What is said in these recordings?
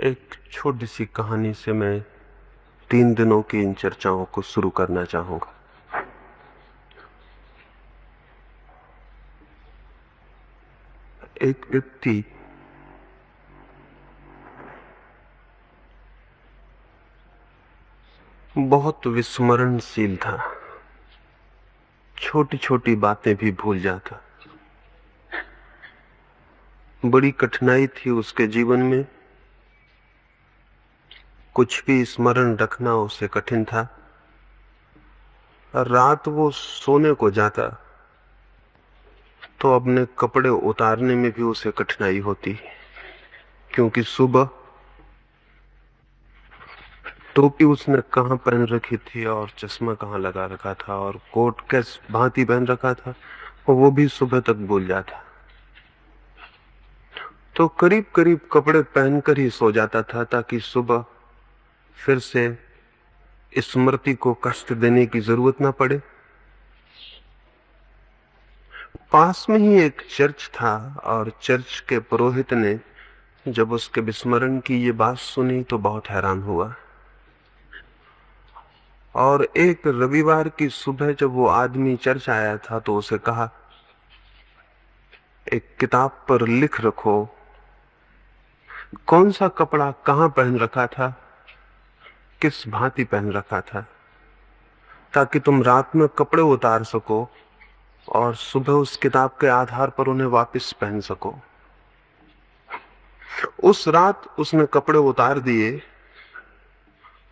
एक छोटी सी कहानी से मैं 3 दिनों की इन चर्चाओं को शुरू करना चाहूंगा। एक व्यक्ति बहुत विस्मरणशील था, छोटी छोटी बातें भी भूल जाता। बड़ी कठिनाई थी उसके जीवन में, कुछ भी स्मरण रखना उसे कठिन था। रात वो सोने को जाता तो अपने कपड़े उतारने में भी उसे कठिनाई होती, क्योंकि सुबह टोपी उसने कहाँ पहन रखी थी और चश्मा कहाँ लगा रखा था और कोट किस भांति पहन रखा था, वो भी सुबह तक भूल जाता। तो करीब करीब कपड़े पहनकर ही सो जाता था ताकि सुबह फिर से स्मृति को कष्ट देने की जरूरत ना पड़े। पास में ही एक चर्च था और चर्च के पुरोहित ने जब उसके विस्मरण की ये बात सुनी तो बहुत हैरान हुआ। और एक रविवार की सुबह जब वो आदमी चर्च आया था तो उसे कहा, एक किताब पर लिख रखो कौन सा कपड़ा कहां पहन रखा था, किस भांति पहन रखा था, ताकि तुम रात में कपड़े उतार सको और सुबह उस किताब के आधार पर उन्हें वापस पहन सको। उस रात उसने कपड़े उतार दिए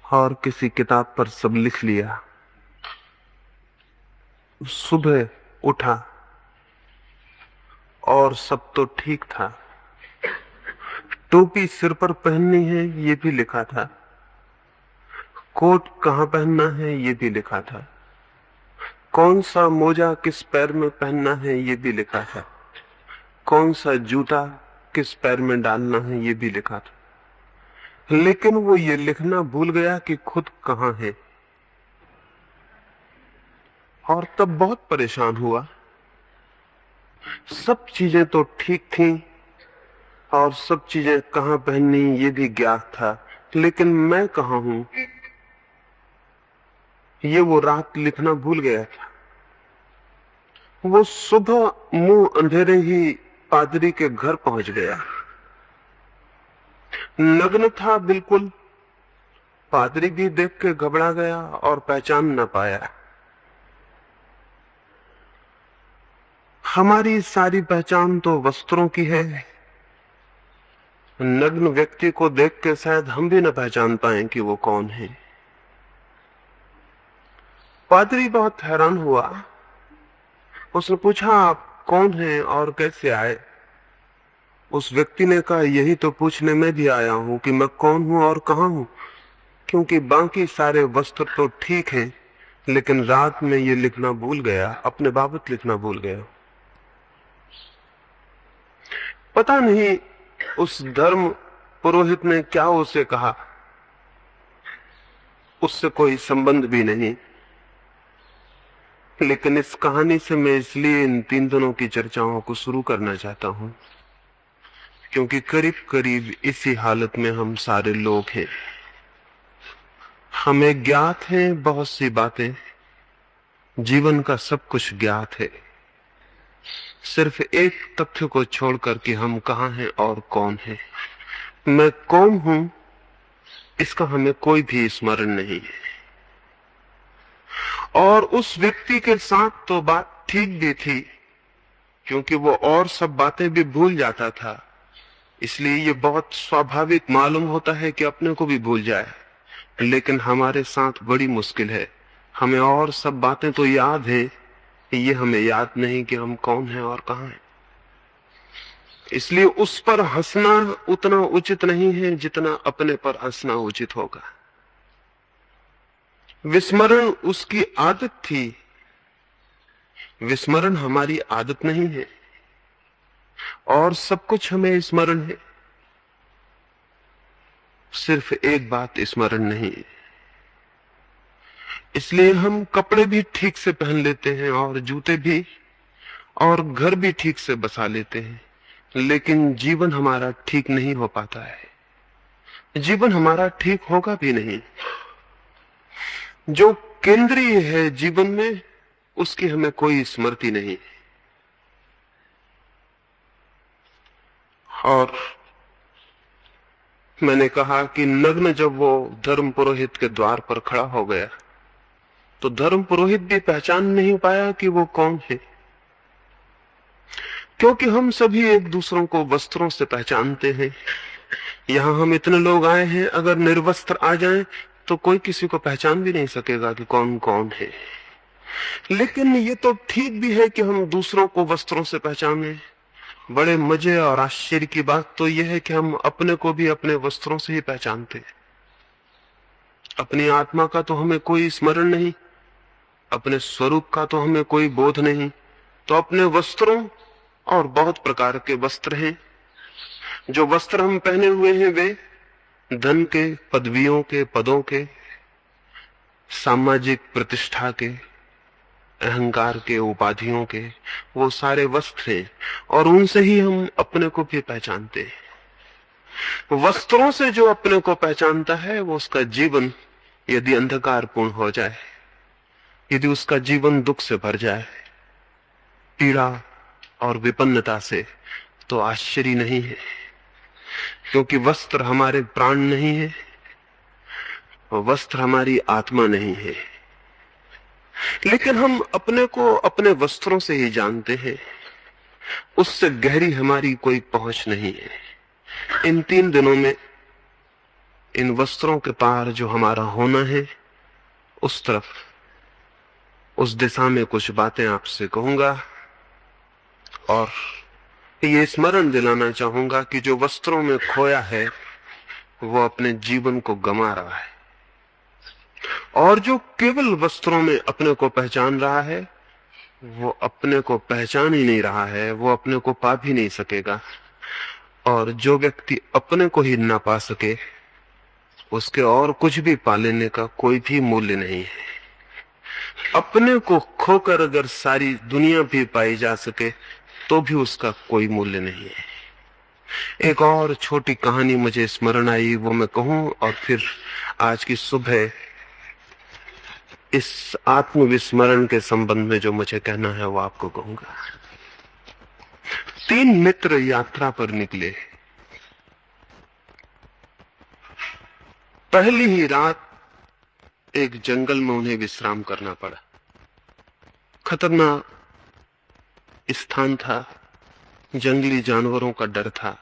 और किसी किताब पर सब लिख लिया। सुबह उठा और सब तो ठीक था। टोपी सिर पर पहननी है ये भी लिखा था, कोट कहां पहनना है ये भी लिखा था, कौन सा मोजा किस पैर में पहनना है ये भी लिखा था, कौन सा जूता किस पैर में डालना है ये भी लिखा था। लेकिन वो ये लिखना भूल गया कि खुद कहां है, और तब बहुत परेशान हुआ। सब चीजें तो ठीक थी और सब चीजें कहां पहननी ये भी ज्ञात था, लेकिन मैं कहां हूं ये वो रात लिखना भूल गया था। वो सुबह मुंह अंधेरे ही पादरी के घर पहुंच गया। नग्न था बिल्कुल। पादरी भी देख के घबरा गया और पहचान न पाया। हमारी सारी पहचान तो वस्त्रों की है। नग्न व्यक्ति को देख के शायद हम भी न पहचान पाए कि वो कौन है। पादरी बहुत हैरान हुआ। उसने पूछा, आप कौन हैं और कैसे आए? उस व्यक्ति ने कहा, यही तो पूछने में भी आया हूं कि मैं कौन हूं और कहां हूं, क्योंकि बाकी सारे वस्त्र तो ठीक हैं, लेकिन रात में ये लिखना भूल गया, अपने बाबत लिखना भूल गया। पता नहीं उस धर्म पुरोहित ने क्या उसे कहा, उससे कोई संबंध भी नहीं। लेकिन इस कहानी से मैं इसलिए इन 3 दिनों की चर्चाओं को शुरू करना चाहता हूं, क्योंकि करीब करीब इसी हालत में हम सारे लोग हैं। हमें ज्ञात है बहुत सी बातें, जीवन का सब कुछ ज्ञात है, सिर्फ एक तथ्य को छोड़कर कि हम कहां हैं और कौन है। मैं कौन हूं इसका हमें कोई भी स्मरण नहीं है। और उस व्यक्ति के साथ तो बात ठीक भी थी, क्योंकि वो और सब बातें भी भूल जाता था, इसलिए ये बहुत स्वाभाविक मालूम होता है कि अपने को भी भूल जाए। लेकिन हमारे साथ बड़ी मुश्किल है, हमें और सब बातें तो याद है, ये हमें याद नहीं कि हम कौन हैं और कहां हैं। इसलिए उस पर हंसना उतना उचित नहीं है जितना अपने पर हंसना उचित होगा। विस्मरण उसकी आदत थी, विस्मरण हमारी आदत नहीं है। और सब कुछ हमें स्मरण है, सिर्फ एक बात स्मरण नहीं है। इसलिए हम कपड़े भी ठीक से पहन लेते हैं और जूते भी, और घर भी ठीक से बसा लेते हैं, लेकिन जीवन हमारा ठीक नहीं हो पाता है। जीवन हमारा ठीक होगा भी नहीं। जो केंद्रीय है जीवन में, उसकी हमें कोई स्मृति नहीं। और मैंने कहा कि नग्न जब वो धर्म पुरोहित के द्वार पर खड़ा हो गया, तो धर्म पुरोहित भी पहचान नहीं पाया कि वो कौन है, क्योंकि हम सभी एक दूसरों को वस्त्रों से पहचानते हैं। यहां हम इतने लोग आए हैं, अगर निर्वस्त्र आ जाएं तो कोई किसी को पहचान भी नहीं सकेगा कि कौन कौन है। लेकिन ये तो ठीक भी है कि हम दूसरों को वस्त्रों से पहचाने। बड़े मजे और आश्चर्य की बात तो यह है कि हम अपने को भी अपने वस्त्रों से ही पहचानते हैं। अपनी आत्मा का तो हमें कोई स्मरण नहीं, अपने स्वरूप का तो हमें कोई बोध नहीं, तो अपने वस्त्रों, और बहुत प्रकार के वस्त्र हैं। जो वस्त्र हम पहने हुए हैं वे धन के, पदवियों के, पदों के, सामाजिक प्रतिष्ठा के, अहंकार के, उपाधियों के, वो सारे वस्त्र हैं, और उनसे ही हम अपने को भी पहचानते हैं। वस्त्रों से जो अपने को पहचानता है, वो उसका जीवन यदि अंधकारपूर्ण हो जाए, यदि उसका जीवन दुख से भर जाए, पीड़ा और विपन्नता से, तो आश्चर्य नहीं है, क्योंकि वस्त्र हमारे प्राण नहीं है, वस्त्र हमारी आत्मा नहीं है। लेकिन हम अपने को अपने वस्त्रों से ही जानते हैं, उससे गहरी हमारी कोई पहुंच नहीं है। इन 3 दिनों में इन वस्त्रों के पार जो हमारा होना है, उस तरफ, उस दिशा में कुछ बातें आपसे कहूंगा, और ये स्मरण दिलाना चाहूंगा कि जो वस्त्रों में खोया है वो अपने जीवन को गंवा रहा है, और जो केवल वस्त्रों में अपने को पहचान रहा है वो अपने को पहचान ही नहीं रहा है, वो अपने को पा भी नहीं सकेगा। और जो व्यक्ति अपने को ही ना पा सके, उसके और कुछ भी पा लेने का कोई भी मूल्य नहीं है। अपने को खोकर अगर सारी दुनिया भी पाई जा सके तो भी उसका कोई मूल्य नहीं है। एक और छोटी कहानी मुझे स्मरण आई, वो मैं कहूं, और फिर आज की सुबह इस आत्मविस्मरण के संबंध में जो मुझे कहना है वो आपको कहूंगा। 3 मित्र यात्रा पर निकले। पहली ही रात एक जंगल में उन्हें विश्राम करना पड़ा। खतरनाक स्थान था, जंगली जानवरों का डर था,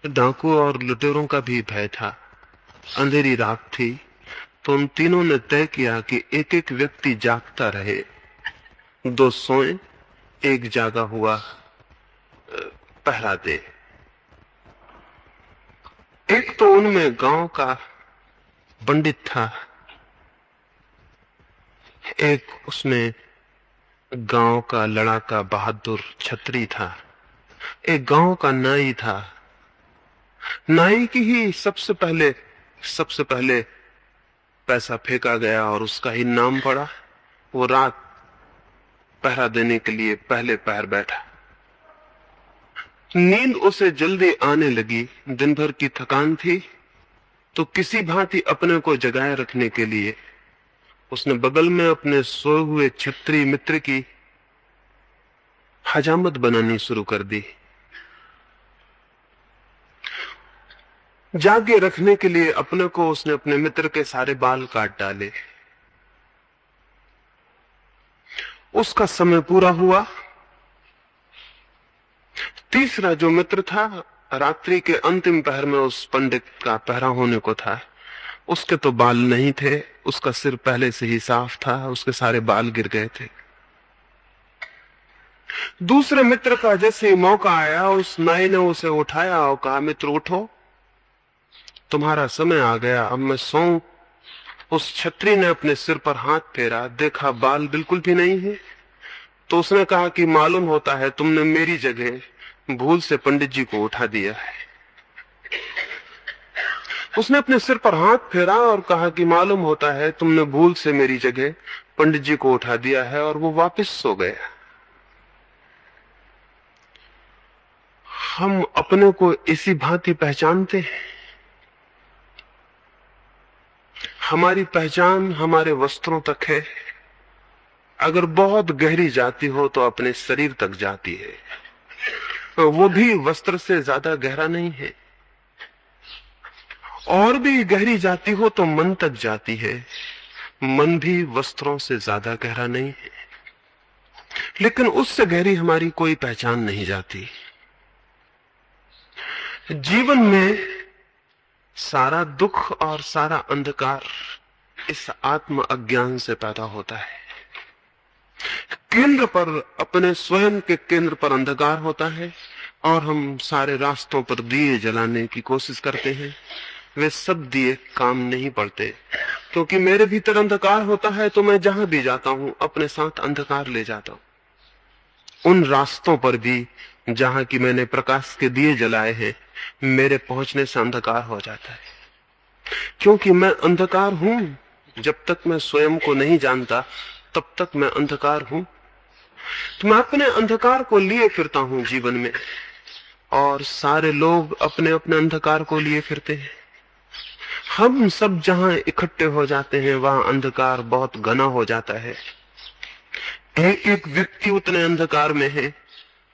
डाकू और लुटेरों का भी भय था, अंधेरी रात थी। तो उन तीनों ने तय किया कि एक एक व्यक्ति जागता रहे, 2 सोए, एक जागा हुआ पहरा दे। एक तो उनमें गांव का पंडित था, एक उसमें गांव का लड़ाका बहादुर छत्री था, एक गांव का नाई था। नाई की ही सबसे पहले पैसा फेंका गया और उसका ही नाम पड़ा। वो रात पहरा देने के लिए पहले पहर बैठा। नींद उसे जल्दी आने लगी, दिन भर की थकान थी, तो किसी भांति अपने को जगाए रखने के लिए उसने बगल में अपने सोए हुए छत्री मित्र की हजामत बनानी शुरू कर दी। जागे रखने के लिए अपने को उसने अपने मित्र के सारे बाल काट डाले। उसका समय पूरा हुआ। तीसरा जो मित्र था, रात्रि के अंतिम पहर में उस पंडित का पहरा होने को था। उसके तो बाल नहीं थे, उसका सिर पहले से ही साफ था, उसके सारे बाल गिर गए थे। दूसरे मित्र का जैसे ही मौका आया, उस नाई ने उसे उठाया और कहा, मित्र उठो, तुम्हारा समय आ गया, अब मैं सोऊं। उस छत्री ने अपने सिर पर हाथ फेरा, देखा बाल बिल्कुल भी नहीं है। तो उसने कहा कि मालूम होता है तुमने मेरी जगह भूल से पंडित जी को उठा दिया है। उसने अपने सिर पर हाथ फेरा और कहा कि मालूम होता है तुमने भूल से मेरी जगह पंडित जी को उठा दिया है, और वो वापस सो गया। हम अपने को इसी भांति पहचानते हैं हमारी पहचान हमारे वस्त्रों तक है, अगर बहुत गहरी जाती हो तो अपने शरीर तक जाती है, वो भी वस्त्र से ज्यादा गहरा नहीं है। और भी गहरी जाती हो तो मन तक जाती है, मन भी वस्त्रों से ज्यादा गहरा नहीं है, लेकिन उससे गहरी हमारी कोई पहचान नहीं जाती। जीवन में सारा दुख और सारा अंधकार इस आत्म अज्ञान से पैदा होता है। केंद्र पर, अपने स्वयं के केंद्र पर अंधकार होता है और हम सारे रास्तों पर दिए जलाने की कोशिश करते हैं। वे सब दिए काम नहीं पड़ते, क्योंकि मेरे भीतर अंधकार होता है तो मैं जहां भी जाता हूं अपने साथ अंधकार ले जाता हूं। उन रास्तों पर भी जहां की मैंने प्रकाश के दिए जलाए हैं, मेरे पहुंचने से अंधकार हो जाता है, क्योंकि मैं अंधकार हूं। जब तक मैं स्वयं को नहीं जानता तब तक मैं अंधकार हूं। तो मैं अपने अंधकार को लिए फिरता हूं जीवन में, और सारे लोग अपने अपने अंधकार को लिए फिरते हैं। हम सब जहां इकट्ठे हो जाते हैं वहां अंधकार बहुत घना हो जाता है। एक एक व्यक्ति उतने अंधकार में है,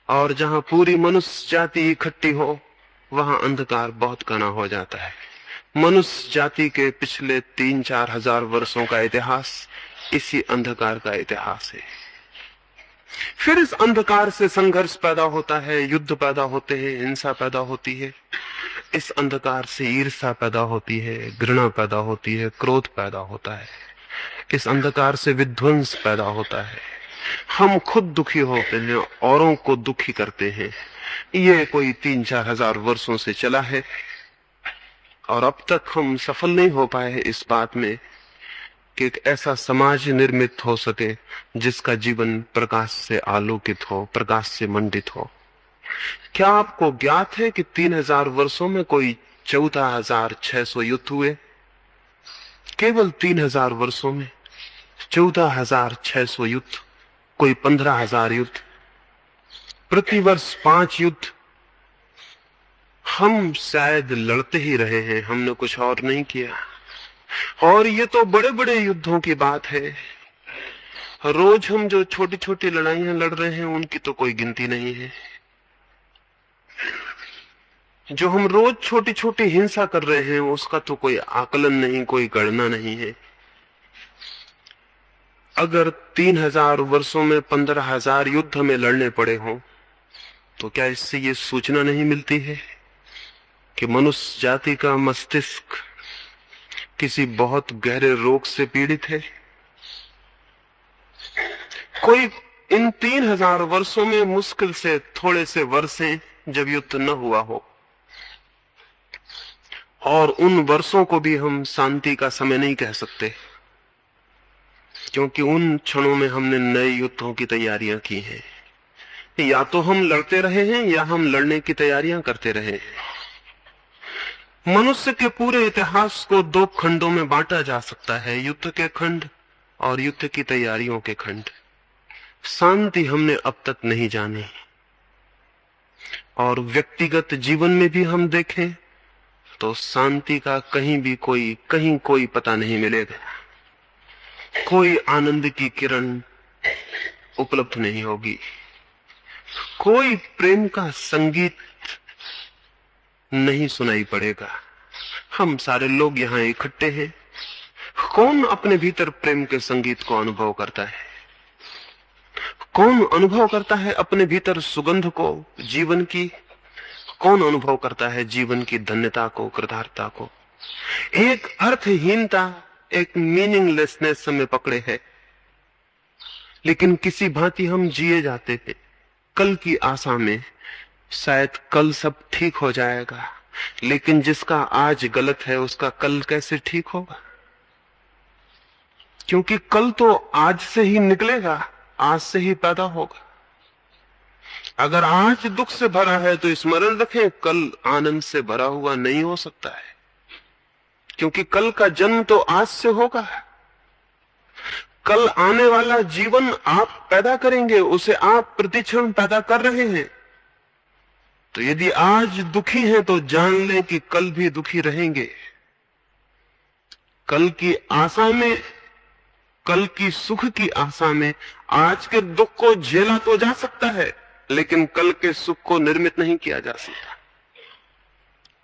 और जहां पूरी मनुष्य जाति इकट्ठी हो वहां अंधकार बहुत घना हो जाता है। मनुष्य जाति के पिछले 3-4 हजार वर्षों का इतिहास इसी अंधकार का इतिहास है। फिर इस अंधकार से संघर्ष पैदा होता है, युद्ध पैदा होते हैं, हिंसा पैदा होती है। इस अंधकार से ईर्ष्या पैदा होती है, घृणा पैदा होती है, क्रोध पैदा होता है। इस अंधकार से विध्वंस पैदा होता है। हम खुद दुखी होते हैं, औरों को दुखी करते हैं। ये कोई 3-4 हजार वर्षों से चला है, और अब तक हम सफल नहीं हो पाए इस बात में कि एक ऐसा समाज निर्मित हो सके जिसका जीवन प्रकाश से आलोकित हो, प्रकाश से मंडित हो। क्या आपको ज्ञात है कि 3000 वर्षों में कोई 14,600 युद्ध हुए? केवल 3000 वर्षों में 14,600 युद्ध, कोई 15,000 युद्ध, प्रतिवर्ष 5 युद्ध। हम शायद लड़ते ही रहे हैं, हमने कुछ और नहीं किया। और ये तो बड़े बड़े युद्धों की बात है। रोज हम जो छोटी छोटी लड़ाइयां लड़ रहे हैं उनकी तो कोई गिनती नहीं है। जो हम रोज छोटी छोटी हिंसा कर रहे हैं उसका तो कोई आकलन नहीं, कोई गणना नहीं है। अगर 3000 वर्षों में 15,000 युद्ध में लड़ने पड़े हों तो क्या इससे ये सूचना नहीं मिलती है कि मनुष्य जाति का मस्तिष्क किसी बहुत गहरे रोग से पीड़ित है? कोई इन 3000 वर्षों में मुश्किल से थोड़े से वर्ष हैं जब युद्ध न हुआ हो, और उन वर्षों को भी हम शांति का समय नहीं कह सकते, क्योंकि उन क्षणों में हमने नए युद्धों की तैयारियां की हैं। या तो हम लड़ते रहे हैं या हम लड़ने की तैयारियां करते रहे हैं। मनुष्य के पूरे इतिहास को 2 खंडों में बांटा जा सकता है, युद्ध के खंड और युद्ध की तैयारियों के खंड। शांति हमने अब तक नहीं जानी, और व्यक्तिगत जीवन में भी हम देखें तो शांति का कहीं कोई पता नहीं मिलेगा। कोई आनंद की किरण उपलब्ध नहीं होगी, कोई प्रेम का संगीत नहीं सुनाई पड़ेगा। हम सारे लोग यहाँ इकट्ठे हैं, कौन अपने भीतर प्रेम के संगीत को अनुभव करता है? कौन अनुभव करता है अपने भीतर सुगंध को, जीवन की? कौन अनुभव करता है जीवन की धन्यता को, कृतार्थता को? एक अर्थहीनता, एक मीनिंगलेसनेस हमें पकड़े है, लेकिन किसी भांति हम जिए जाते थे कल की आशा में। शायद कल सब ठीक हो जाएगा, लेकिन जिसका आज गलत है उसका कल कैसे ठीक होगा? क्योंकि कल तो आज से ही निकलेगा, आज से ही पैदा होगा। अगर आज दुख से भरा है तो स्मरण रखें, कल आनंद से भरा हुआ नहीं हो सकता है, क्योंकि कल का जन्म तो आज से होगा। कल आने वाला जीवन आप पैदा करेंगे, उसे आप प्रतिक्षण पैदा कर रहे हैं। तो यदि आज दुखी हैं तो जान लें कि कल भी दुखी रहेंगे। कल की आशा में, कल की सुख की आशा में आज के दुख को झेला तो जा सकता है, लेकिन कल के सुख को निर्मित नहीं किया जा सकता।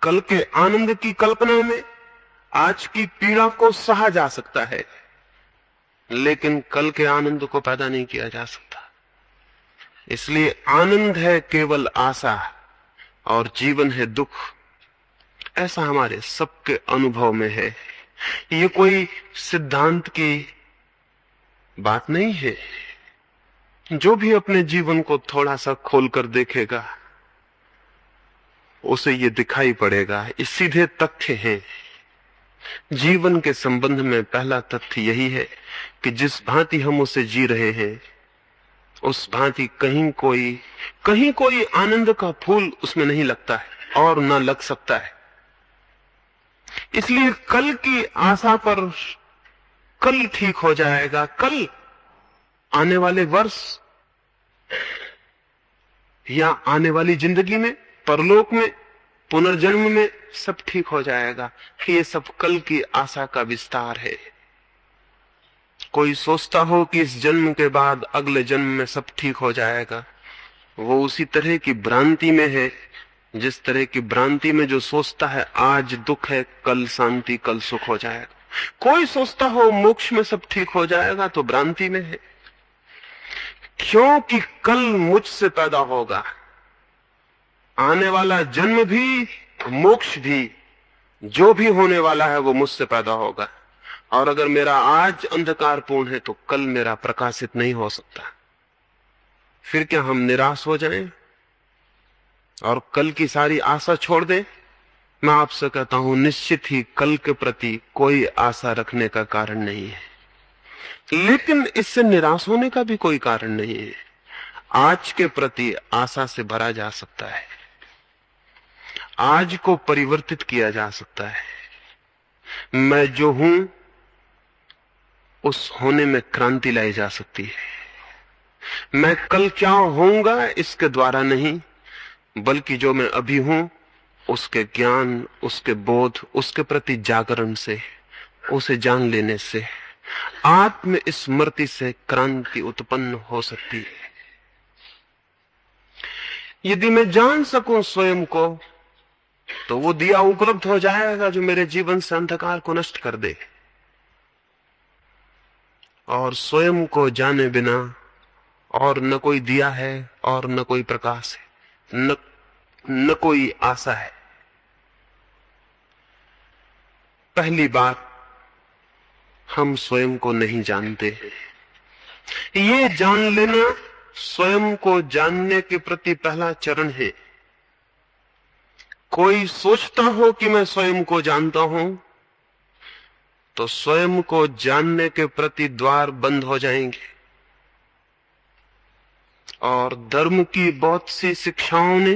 कल के आनंद की कल्पना में आज की पीड़ा को सहा जा सकता है, लेकिन कल के आनंद को पैदा नहीं किया जा सकता। इसलिए आनंद है केवल आशा और जीवन है दुख। ऐसा हमारे सबके अनुभव में है। ये कोई सिद्धांत की बात नहीं है। जो भी अपने जीवन को थोड़ा सा खोलकर देखेगा उसे ये दिखाई पड़ेगा। ये सीधे तथ्य हैं। जीवन के संबंध में पहला तथ्य यही है कि जिस भांति हम उसे जी रहे हैं उस भांति कहीं कोई आनंद का फूल उसमें नहीं लगता है और न लग सकता है। इसलिए कल की आशा पर कल ठीक हो जाएगा, कल आने वाले वर्ष या आने वाली जिंदगी में, परलोक में, पुनर्जन्म में सब ठीक हो जाएगा। ये सब कल की आशा का विस्तार है। कोई सोचता हो कि इस जन्म के बाद अगले जन्म में सब ठीक हो जाएगा, वो उसी तरह की भ्रांति में है जिस तरह की भ्रांति में जो सोचता है आज दुख है कल शांति कल सुख हो जाएगा। कोई सोचता हो मोक्ष में सब ठीक हो जाएगा तो भ्रांति में है, क्योंकि कल मुझसे पैदा होगा। आने वाला जन्म भी मोक्ष भी जो भी होने वाला है वो मुझसे पैदा होगा। और अगर मेरा आज अंधकारपूर्ण है तो कल मेरा प्रकाशित नहीं हो सकता। फिर क्या हम निराश हो जाएं और कल की सारी आशा छोड़ दें? मैं आपसे कहता हूं निश्चित ही कल के प्रति कोई आशा रखने का कारण नहीं है, लेकिन इससे निराश होने का भी कोई कारण नहीं है। आज के प्रति आशा से भरा जा सकता है, आज को परिवर्तित किया जा सकता है। मैं जो हूं उस होने में क्रांति लाई जा सकती है। मैं कल क्या होऊंगा इसके द्वारा नहीं, बल्कि जो मैं अभी हूं उसके ज्ञान, उसके बोध, उसके प्रति जागरण से, उसे जान लेने से, आत्म स्मृति से क्रांति उत्पन्न हो सकती है। यदि मैं जान सकूं स्वयं को तो वो दिया उपलब्ध हो जाएगा जो मेरे जीवन से अंधकार को नष्ट कर दे। और स्वयं को जाने बिना और न कोई दिया है और न कोई प्रकाश है, न कोई आशा है। पहली बात, हम स्वयं को नहीं जानते। ये जान लेना स्वयं को जानने के प्रति पहला चरण है। कोई सोचता हो कि मैं स्वयं को जानता हूं तो स्वयं को जानने के प्रति द्वार बंद हो जाएंगे। और धर्म की बहुत सी शिक्षाओं ने,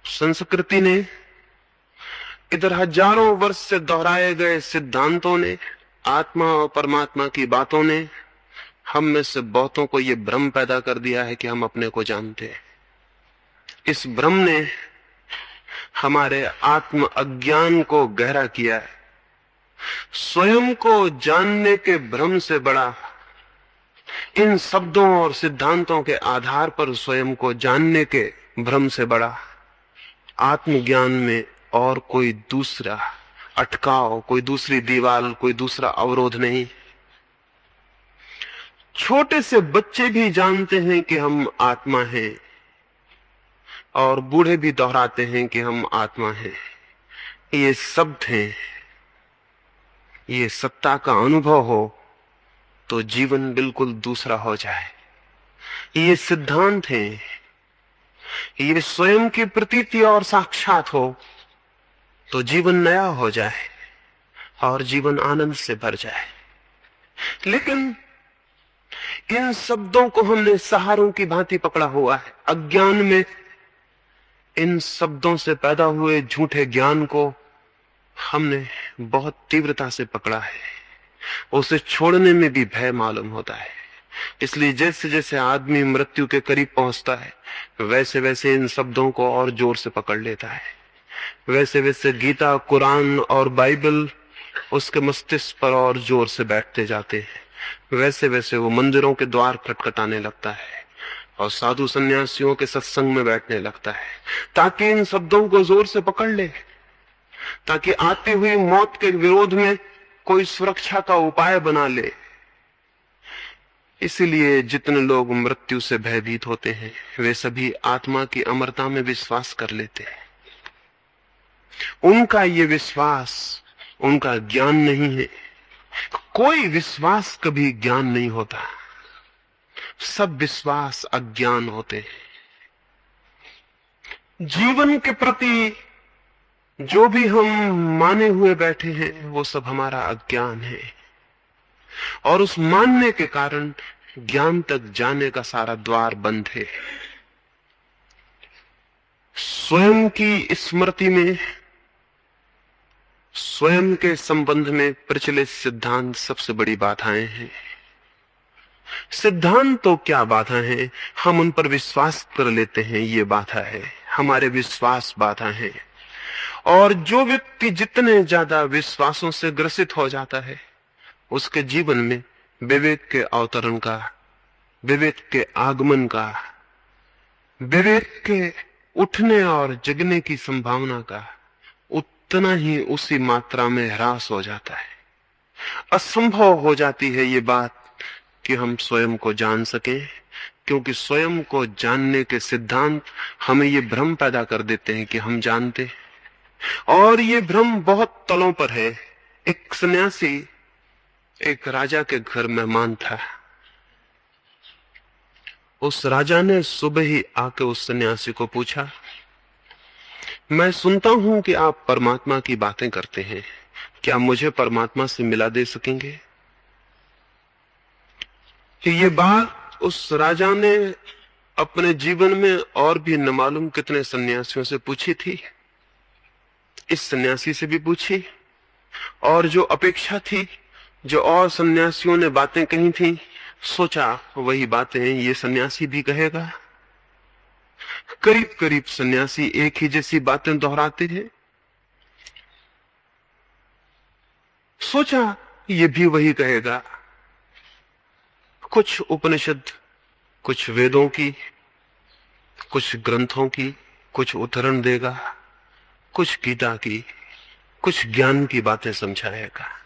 संस्कृति ने, इधर हजारों वर्ष से दोहराए गए सिद्धांतों ने, आत्मा और परमात्मा की बातों ने हम में से बहुतों को यह भ्रम पैदा कर दिया है कि हम अपने को जानते हैं। इस भ्रम ने हमारे आत्म अज्ञान को गहरा किया है। स्वयं को जानने के भ्रम से बड़ा, इन शब्दों और सिद्धांतों के आधार पर स्वयं को जानने के भ्रम से बड़ा आत्मज्ञान में और कोई दूसरा अटकाव, कोई दूसरी दीवार, कोई दूसरा अवरोध नहीं। छोटे से बच्चे भी जानते हैं कि हम आत्मा हैं और बूढ़े भी दोहराते हैं कि हम आत्मा हैं। ये शब्द हैं, ये सत्ता का अनुभव हो तो जीवन बिल्कुल दूसरा हो जाए। ये सिद्धांत हैं, ये स्वयं की प्रतीति और साक्षात हो तो जीवन नया हो जाए और जीवन आनंद से भर जाए। लेकिन इन शब्दों को हमने सहारों की भांति पकड़ा हुआ है। अज्ञान में इन शब्दों से पैदा हुए झूठे ज्ञान को हमने बहुत तीव्रता से पकड़ा है। उसे छोड़ने में भी भय मालूम होता है। इसलिए जैसे जैसे आदमी मृत्यु के करीब पहुंचता है वैसे वैसे इन शब्दों को और जोर से पकड़ लेता है। वैसे वैसे गीता, कुरान और बाइबल उसके मस्तिष्क पर और जोर से बैठते जाते हैं। वैसे वैसे वो मंदिरों के द्वार खटखटाने लगता है और साधु सन्यासियों के सत्संग में बैठने लगता है, ताकि इन शब्दों को जोर से पकड़ ले, ताकि आती हुई मौत के विरोध में कोई सुरक्षा का उपाय बना ले। इसलिए जितने लोग मृत्यु से भयभीत होते हैं वे सभी आत्मा की अमरता में विश्वास कर लेते हैं। उनका ये विश्वास उनका ज्ञान नहीं है। कोई विश्वास कभी ज्ञान नहीं होता, सब विश्वास अज्ञान होते हैं। जीवन के प्रति जो भी हम माने हुए बैठे हैं वो सब हमारा अज्ञान है, और उस मानने के कारण ज्ञान तक जाने का सारा द्वार बंद है। स्वयं की स्मृति में, स्वयं के संबंध में प्रचलित सिद्धांत सबसे बड़ी बाधाएं हैं। सिद्धांत तो क्या बाधा है, हम उन पर विश्वास कर लेते हैं, ये बाधा है। हमारे विश्वास बाधा है। और जो व्यक्ति जितने ज्यादा विश्वासों से ग्रसित हो जाता है उसके जीवन में विवेक के अवतरण का, विवेक के आगमन का, विवेक के उठने और जगने की संभावना का उतना ही उसी मात्रा में ह्रास हो जाता है। असंभव हो जाती है ये बात कि हम स्वयं को जान सकें, क्योंकि स्वयं को जानने के सिद्धांत हमें ये भ्रम पैदा कर देते हैं कि हम जानते हैं, और ये भ्रम बहुत तलों पर है। एक सन्यासी एक राजा के घर मेहमान था। उस राजा ने सुबह ही आके उस सन्यासी को पूछा, मैं सुनता हूं कि आप परमात्मा की बातें करते हैं, क्या मुझे परमात्मा से मिला दे सकेंगे? कि ये बात उस राजा ने अपने जीवन में और भी न मालूम कितने सन्यासियों से पूछी थी। इस सन्यासी से भी पूछी, और जो अपेक्षा थी, जो और सन्यासियों ने बातें कही थी, सोचा वही बातें ये सन्यासी भी कहेगा। करीब करीब सन्यासी एक ही जैसी बातें दोहराते हैं। सोचा ये भी वही कहेगा। कुछ उपनिषद, कुछ वेदों की, कुछ ग्रंथों की कुछ उद्धरण देगा, कुछ गीता की, कुछ ज्ञान की बातें समझाएगा।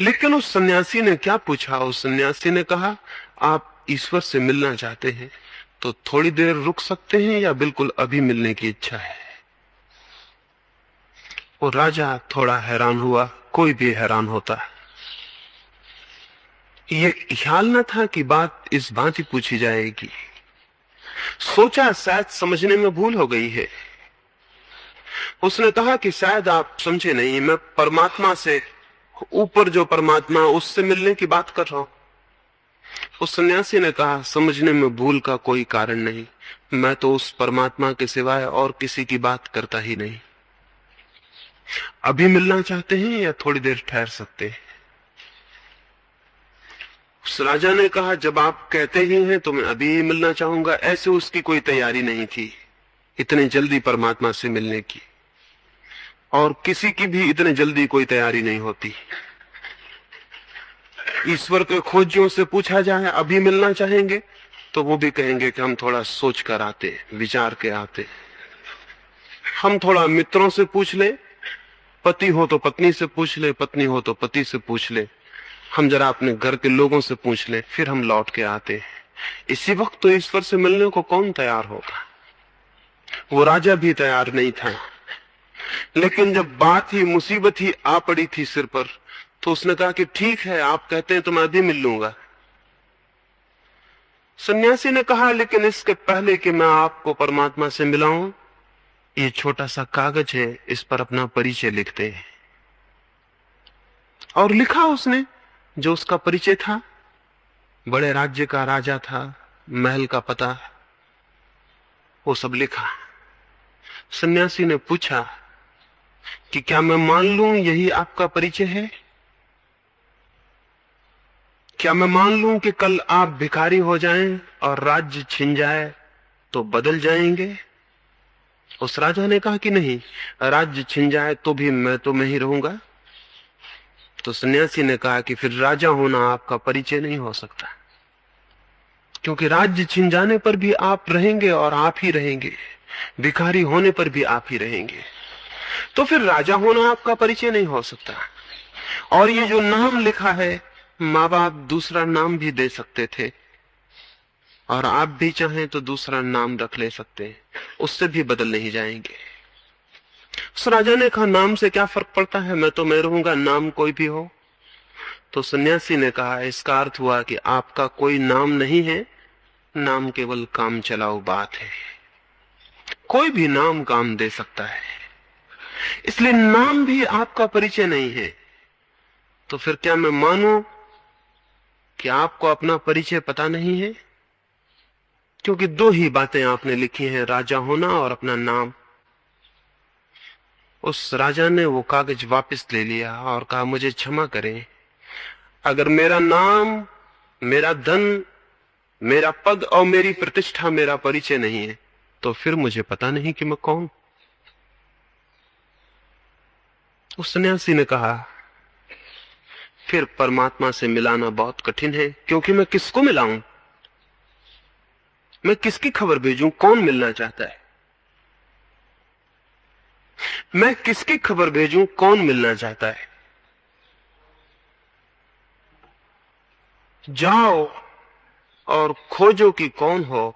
लेकिन उस सन्यासी ने क्या पूछा? उस सन्यासी ने कहा, आप ईश्वर से मिलना चाहते हैं तो थोड़ी देर रुक सकते हैं या बिल्कुल अभी मिलने की इच्छा है? वो राजा थोड़ा हैरान हुआ, कोई भी हैरान होता। ये ख्याल न था कि बात इस भांति पूछी जाएगी। सोचा शायद समझने में भूल हो गई है। उसने कहा कि शायद आप समझे नहीं, मैं परमात्मा से, ऊपर जो परमात्मा उससे मिलने की बात कर रहा हूं। उस सन्यासी ने कहा, समझने में भूल का कोई कारण नहीं, मैं तो उस परमात्मा के सिवाय और किसी की बात करता ही नहीं। अभी मिलना चाहते हैं या थोड़ी देर ठहर सकते हैं? उस राजा ने कहा, जब आप कहते ही हैं तो मैं अभी ही मिलना चाहूंगा। ऐसे उसकी कोई तैयारी नहीं थी इतने जल्दी परमात्मा से मिलने की, और किसी की भी इतने जल्दी कोई तैयारी नहीं होती। ईश्वर के खोजियों से पूछा जाए अभी मिलना चाहेंगे तो वो भी कहेंगे कि हम थोड़ा सोच कर आते, विचार के आते। हम थोड़ा मित्रों से पूछ ले, पति हो तो पत्नी से पूछ ले, पत्नी हो तो पति से पूछ ले, हम जरा अपने घर के लोगों से पूछ ले, फिर हम लौट के आते। इसी वक्त तो ईश्वर से मिलने को कौन तैयार होगा? वो राजा भी तैयार नहीं था। लेकिन जब बात ही, मुसीबत ही आ पड़ी थी सिर पर, तो उसने कहा कि ठीक है, आप कहते हैं तो मैं अभी मिल लूंगा। सन्यासी ने कहा, लेकिन इसके पहले कि मैं आपको परमात्मा से मिलाऊं, ये छोटा सा कागज है, इस पर अपना परिचय लिखते हैं। और लिखा उसने जो उसका परिचय था। बड़े राज्य का राजा था, महल का पता, वो सब लिखा। सन्यासी ने पूछा कि क्या मैं मान लूं यही आपका परिचय है? क्या मैं मान लूं कि कल आप भिखारी हो जाएं और राज्य छिन जाए तो बदल जाएंगे? उस राजा ने कहा कि नहीं, राज्य छिन जाए तो भी मैं ही रहूंगा। तो सन्यासी ने कहा कि फिर राजा होना आपका परिचय नहीं हो सकता, क्योंकि राज्य छिन जाने पर भी आप रहेंगे और आप ही रहेंगे, भिखारी होने पर भी आप ही रहेंगे, तो फिर राजा होना आपका परिचय नहीं हो सकता। और ये जो नाम लिखा है, माँ बाप दूसरा नाम भी दे सकते थे, और आप भी चाहें तो दूसरा नाम रख ले सकते हैं, उससे भी बदल नहीं जाएंगे। उस राजा ने कहा, नाम से क्या फर्क पड़ता है, मैं तो मैं रहूंगा, नाम कोई भी हो। तो सन्यासी ने कहा, इसका अर्थ हुआ कि आपका कोई नाम नहीं है, नाम केवल काम चलाऊ बात है। कोई भी नाम काम दे सकता है, इसलिए नाम भी आपका परिचय नहीं है। तो फिर क्या मैं मानूं कि आपको अपना परिचय पता नहीं है? क्योंकि दो ही बातें आपने लिखी हैं, राजा होना और अपना नाम। उस राजा ने वो कागज वापस ले लिया और कहा, मुझे क्षमा करें, अगर मेरा नाम, मेरा धन, मेरा पद और मेरी प्रतिष्ठा मेरा परिचय नहीं है, तो फिर मुझे पता नहीं कि मैं कौन। उस सन्यासी ने कहा, फिर परमात्मा से मिलाना बहुत कठिन है, क्योंकि मैं किसको मिलाऊं, मैं किसकी खबर भेजूं, कौन मिलना चाहता है, मैं किसकी खबर भेजूं, कौन मिलना चाहता है। जाओ और खोजो कि कौन हो,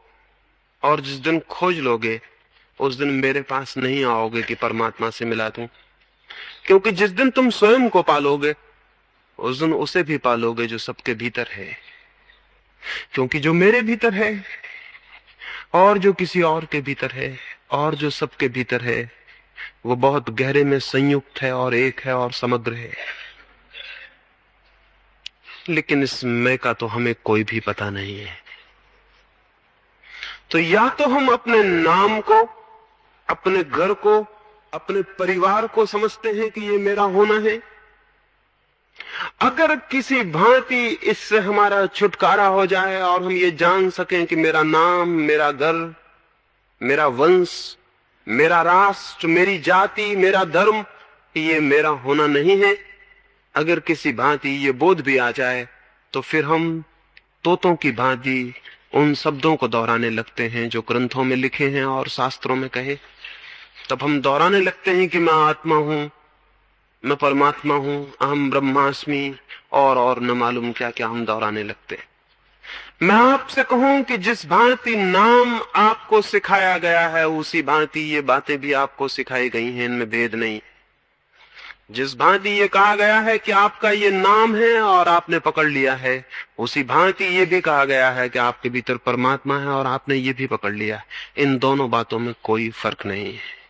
और जिस दिन खोज लोगे उस दिन मेरे पास नहीं आओगे कि परमात्मा से मिला दूं, क्योंकि जिस दिन तुम स्वयं को पालोगे उस दिन उसे भी पालोगे जो सबके भीतर है। क्योंकि जो मेरे भीतर है और जो किसी और के भीतर है और जो सबके भीतर है, वो बहुत गहरे में संयुक्त है और एक है और समग्र है। लेकिन इस मैं का तो हमें कोई भी पता नहीं है। तो या तो हम अपने नाम को, अपने घर को, अपने परिवार को समझते हैं कि ये मेरा होना है। अगर किसी भांति इससे हमारा छुटकारा हो जाए और हम ये जान सकें कि मेरा नाम, मेरा घर, मेरा वंश, मेरा राष्ट्र, मेरी जाति, मेरा धर्म, ये मेरा होना नहीं है, अगर किसी भांति ये बोध भी आ जाए, तो फिर हम तोतों की भांति उन शब्दों को दोहराने लगते हैं जो ग्रंथों में लिखे हैं और शास्त्रों में कहे। तब हम दोहराने लगते हैं कि मैं आत्मा हूं, मैं परमात्मा हूं, अहम ब्रह्मास्मि, और न मालूम क्या क्या हम दोहराने लगते हैं। मैं आपसे कहूं कि जिस भांति नाम आपको सिखाया गया है, उसी भांति ये बातें भी आपको सिखाई गई हैं, इनमें भेद नहीं। जिस भांति ये कहा गया है कि आपका ये नाम है और आपने पकड़ लिया है, उसी भांति ये भी कहा गया है कि आपके भीतर परमात्मा है और आपने ये भी पकड़ लिया है। इन दोनों बातों में कोई फर्क नहीं है।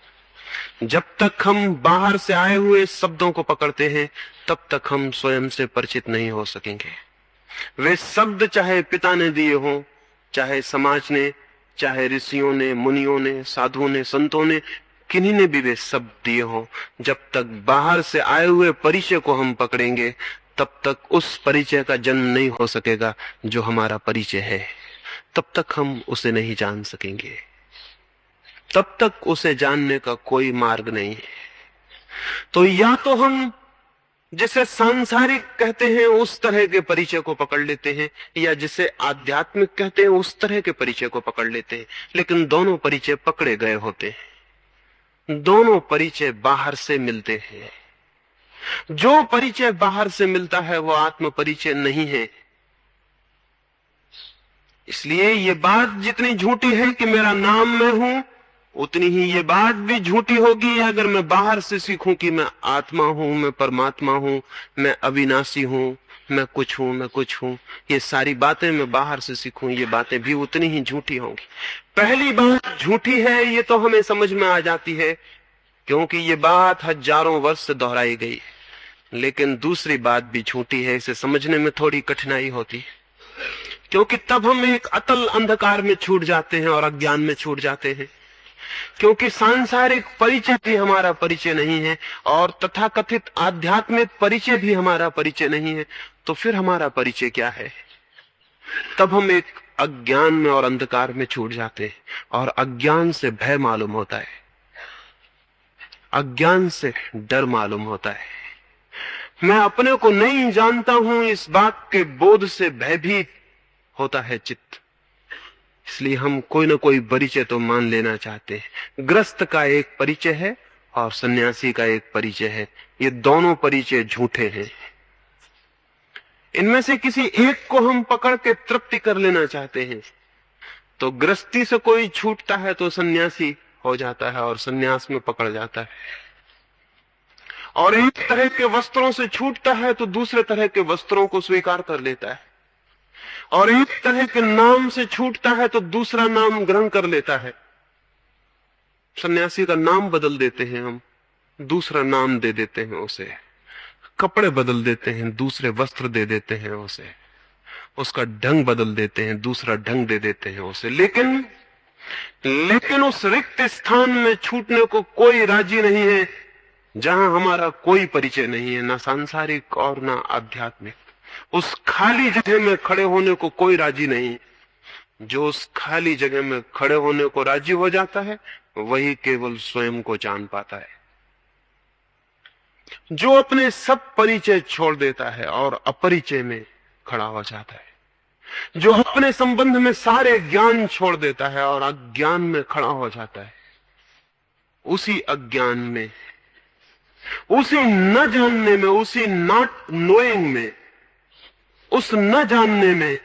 जब तक हम बाहर से आए हुए शब्दों को पकड़ते हैं, तब तक हम स्वयं से परिचित नहीं हो सकेंगे। वे शब्द चाहे पिता ने दिए हों, चाहे समाज ने, चाहे ऋषियों ने, मुनियों ने, साधुओं ने, संतों ने, किन्हीं ने भी वे शब्द दिए हों, जब तक बाहर से आए हुए परिचय को हम पकड़ेंगे, तब तक उस परिचय का जन्म नहीं हो सकेगा जो हमारा परिचय है। तब तक हम उसे नहीं जान सकेंगे, तब तक उसे जानने का कोई मार्ग नहीं है। तो या तो हम जिसे सांसारिक कहते हैं उस तरह के परिचय को पकड़ लेते हैं, या जिसे आध्यात्मिक कहते हैं उस तरह के परिचय को पकड़ लेते हैं। लेकिन दोनों परिचय पकड़े गए होते हैं, दोनों परिचय बाहर से मिलते हैं। जो परिचय बाहर से मिलता है वो आत्म परिचय नहीं है। इसलिए ये बात जितनी झूठी है कि मेरा नाम मैं हूं, उतनी ही ये बात भी झूठी होगी अगर मैं बाहर से सीखूं कि मैं आत्मा हूं, मैं परमात्मा हूं, मैं अविनाशी हूं, मैं कुछ हूं, मैं कुछ हूं। ये सारी बातें मैं बाहर से सीखूं, ये बातें भी उतनी ही झूठी होंगी। पहली बात झूठी है, ये तो हमें समझ में आ जाती है, क्योंकि ये बात हजारों वर्ष से दोहराई गई। लेकिन दूसरी बात भी झूठी है, इसे समझने में थोड़ी कठिनाई होती है, क्योंकि तब हम एक अतल अंधकार में छूट जाते हैं और अज्ञान में छूट जाते हैं। क्योंकि सांसारिक परिचय भी हमारा परिचय नहीं है और तथाकथित आध्यात्मिक परिचय भी हमारा परिचय नहीं है, तो फिर हमारा परिचय क्या है? तब हम एक अज्ञान में और अंधकार में छूट जाते हैं, और अज्ञान से भय मालूम होता है, अज्ञान से डर मालूम होता है। मैं अपने को नहीं जानता हूं, इस बात के बोध से भयभीत होता है चित्त। इसलिए हम कोई ना कोई परिचय तो मान लेना चाहते हैं। गृहस्थ का एक परिचय है और सन्यासी का एक परिचय है। ये दोनों परिचय झूठे हैं। इनमें से किसी एक को हम पकड़ के तृप्ति कर लेना चाहते हैं, तो गृहस्थी से कोई छूटता है तो सन्यासी हो जाता है और सन्यास में पकड़ जाता है, और एक तरह के वस्त्रों से छूटता है तो दूसरे तरह के वस्त्रों को स्वीकार कर लेता है, और एक तरह के नाम से छूटता है तो दूसरा नाम ग्रहण कर लेता है। सन्यासी का नाम बदल देते हैं हम, दूसरा नाम दे देते हैं उसे, कपड़े बदल देते हैं, दूसरे वस्त्र दे देते हैं उसे, उसका ढंग बदल देते हैं, दूसरा ढंग दे देते हैं उसे। लेकिन उस रिक्त स्थान में छूटने को कोई राजी नहीं है जहां हमारा कोई परिचय नहीं है, ना सांसारिक और ना आध्यात्मिक। उस खाली जगह में खड़े होने को कोई राजी नहीं। जो उस खाली जगह में खड़े होने को राजी हो जाता है वही केवल स्वयं को जान पाता है। जो अपने सब परिचय छोड़ देता है और अपरिचय में खड़ा हो जाता है, जो अपने संबंध में सारे ज्ञान छोड़ देता है और अज्ञान में खड़ा हो जाता है, उसी अज्ञान में, उसी न जानने में, उसी नॉट नोइंग में, उस न जानने में,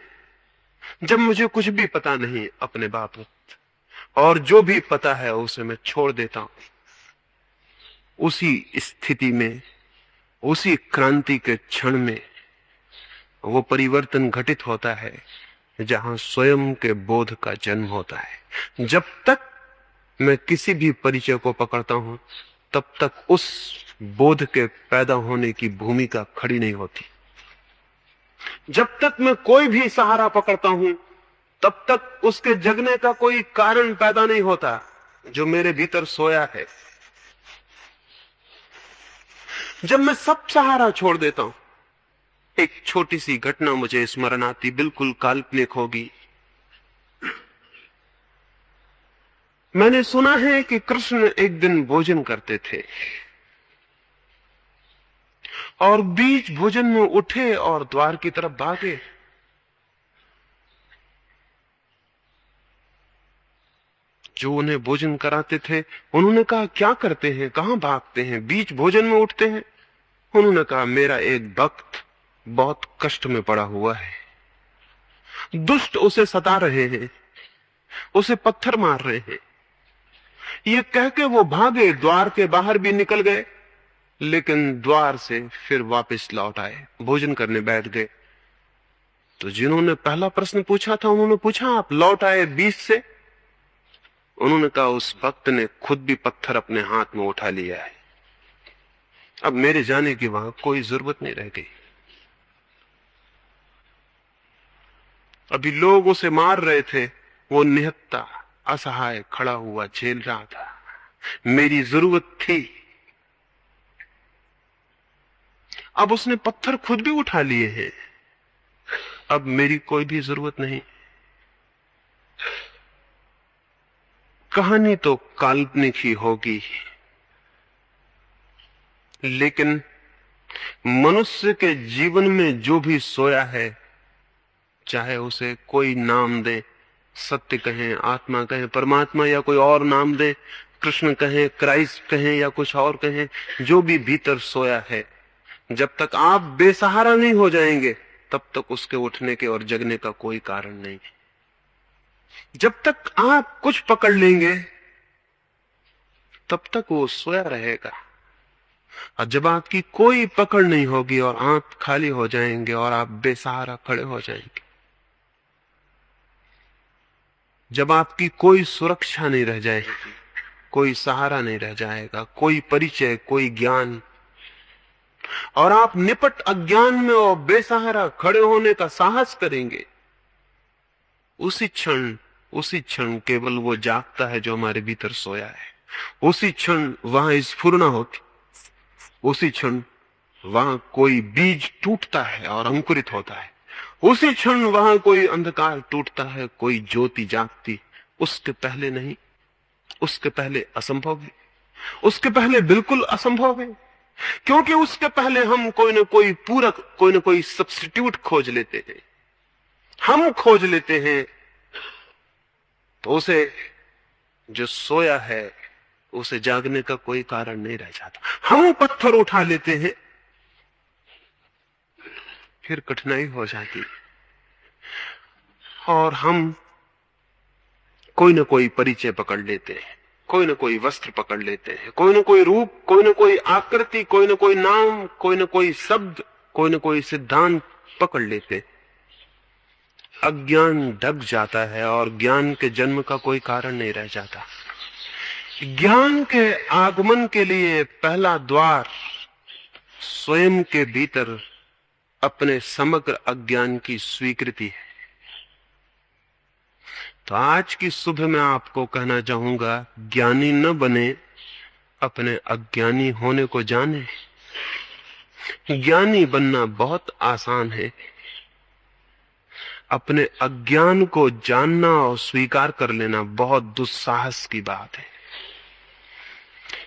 जब मुझे कुछ भी पता नहीं अपने बाबत और जो भी पता है उसे मैं छोड़ देता हूं, उसी स्थिति में, उसी क्रांति के क्षण में वो परिवर्तन घटित होता है जहां स्वयं के बोध का जन्म होता है। जब तक मैं किसी भी परिचय को पकड़ता हूं तब तक उस बोध के पैदा होने की भूमिका खड़ी नहीं होती। जब तक मैं कोई भी सहारा पकड़ता हूं तब तक उसके जगने का कोई कारण पैदा नहीं होता जो मेरे भीतर सोया है। जब मैं सब सहारा छोड़ देता हूं, एक छोटी सी घटना मुझे स्मरण आती, बिल्कुल काल्पनिक होगी। मैंने सुना है कि कृष्ण एक दिन भोजन करते थे और बीच भोजन में उठे और द्वार की तरफ भागे। जो उन्हें भोजन कराते थे उन्होंने कहा, क्या करते हैं, कहां भागते हैं, बीच भोजन में उठते हैं? उन्होंने कहा, मेरा एक भक्त बहुत कष्ट में पड़ा हुआ है, दुष्ट उसे सता रहे हैं, उसे पत्थर मार रहे हैं। ये कह के वो भागे, द्वार के बाहर भी निकल गए, लेकिन द्वार से फिर वापस लौट आए, भोजन करने बैठ गए। तो जिन्होंने पहला प्रश्न पूछा था उन्होंने पूछा, आप लौट आए बीच से? उन्होंने कहा, उस भक्त ने खुद भी पत्थर अपने हाथ में उठा लिया है, अब मेरे जाने की वहां कोई जरूरत नहीं रह गई। अभी लोग उसे मार रहे थे, वो निहत्ता असहाय खड़ा हुआ झेल रहा था। मेरी जरूरत थी, अब उसने पत्थर खुद भी उठा लिए हैं, अब मेरी कोई भी जरूरत नहीं। कहानी तो काल्पनिक ही होगी, लेकिन मनुष्य के जीवन में जो भी सोया है, चाहे उसे कोई नाम दे, सत्य कहें, आत्मा कहें, परमात्मा या कोई और नाम दे, कृष्ण कहें, क्राइस्ट कहें या कुछ और कहें, जो भी भीतर सोया है, जब तक आप बेसहारा नहीं हो जाएंगे तब तक उसके उठने के और जगने का कोई कारण नहीं। जब तक आप कुछ पकड़ लेंगे तब तक वो सोया रहेगा, और जब आपकी कोई पकड़ नहीं होगी और आंख खाली हो जाएंगे और आप बेसहारा खड़े हो जाएंगे, जब आपकी कोई सुरक्षा नहीं रह जाएगी, कोई सहारा नहीं रह जाएगा, कोई परिचय, कोई ज्ञान, और आप निपट अज्ञान में और बेसहारा खड़े होने का साहस करेंगे, उसी क्षण केवल वो जागता है जो हमारे भीतर सोया है। उसी क्षण वहां स्फुरना होती, उसी क्षण वहां कोई बीज टूटता है और अंकुरित होता है, उसी क्षण वहां कोई अंधकार टूटता है, कोई ज्योति जागती। उसके पहले नहीं, उसके पहले असंभव है, उसके पहले बिल्कुल असंभव है। क्योंकि उसके पहले हम कोई ना कोई पूरक, कोई ना कोई सब्स्टिट्यूट खोज लेते हैं। हम खोज लेते हैं तो उसे, जो सोया है, उसे जागने का कोई कारण नहीं रह जाता। हम पत्थर उठा लेते हैं, फिर कठिनाई हो जाती। और हम कोई ना कोई परिचय पकड़ लेते हैं, कोई ना कोई वस्त्र पकड़ लेते हैं, कोई ना कोई रूप, कोई ना कोई आकृति, कोई ना कोई नाम, कोई ना कोई शब्द, कोई ना कोई सिद्धांत पकड़ लेते हैं। अज्ञान ढक जाता है और ज्ञान के जन्म का कोई कारण नहीं रह जाता। ज्ञान के आगमन के लिए पहला द्वार स्वयं के भीतर अपने समग्र अज्ञान की स्वीकृति है। तो आज की सुबह मैं आपको कहना चाहूंगा, ज्ञानी न बने, अपने अज्ञानी होने को जाने। ज्ञानी बनना बहुत आसान है, अपने अज्ञान को जानना और स्वीकार कर लेना बहुत दुस्साहस की बात है।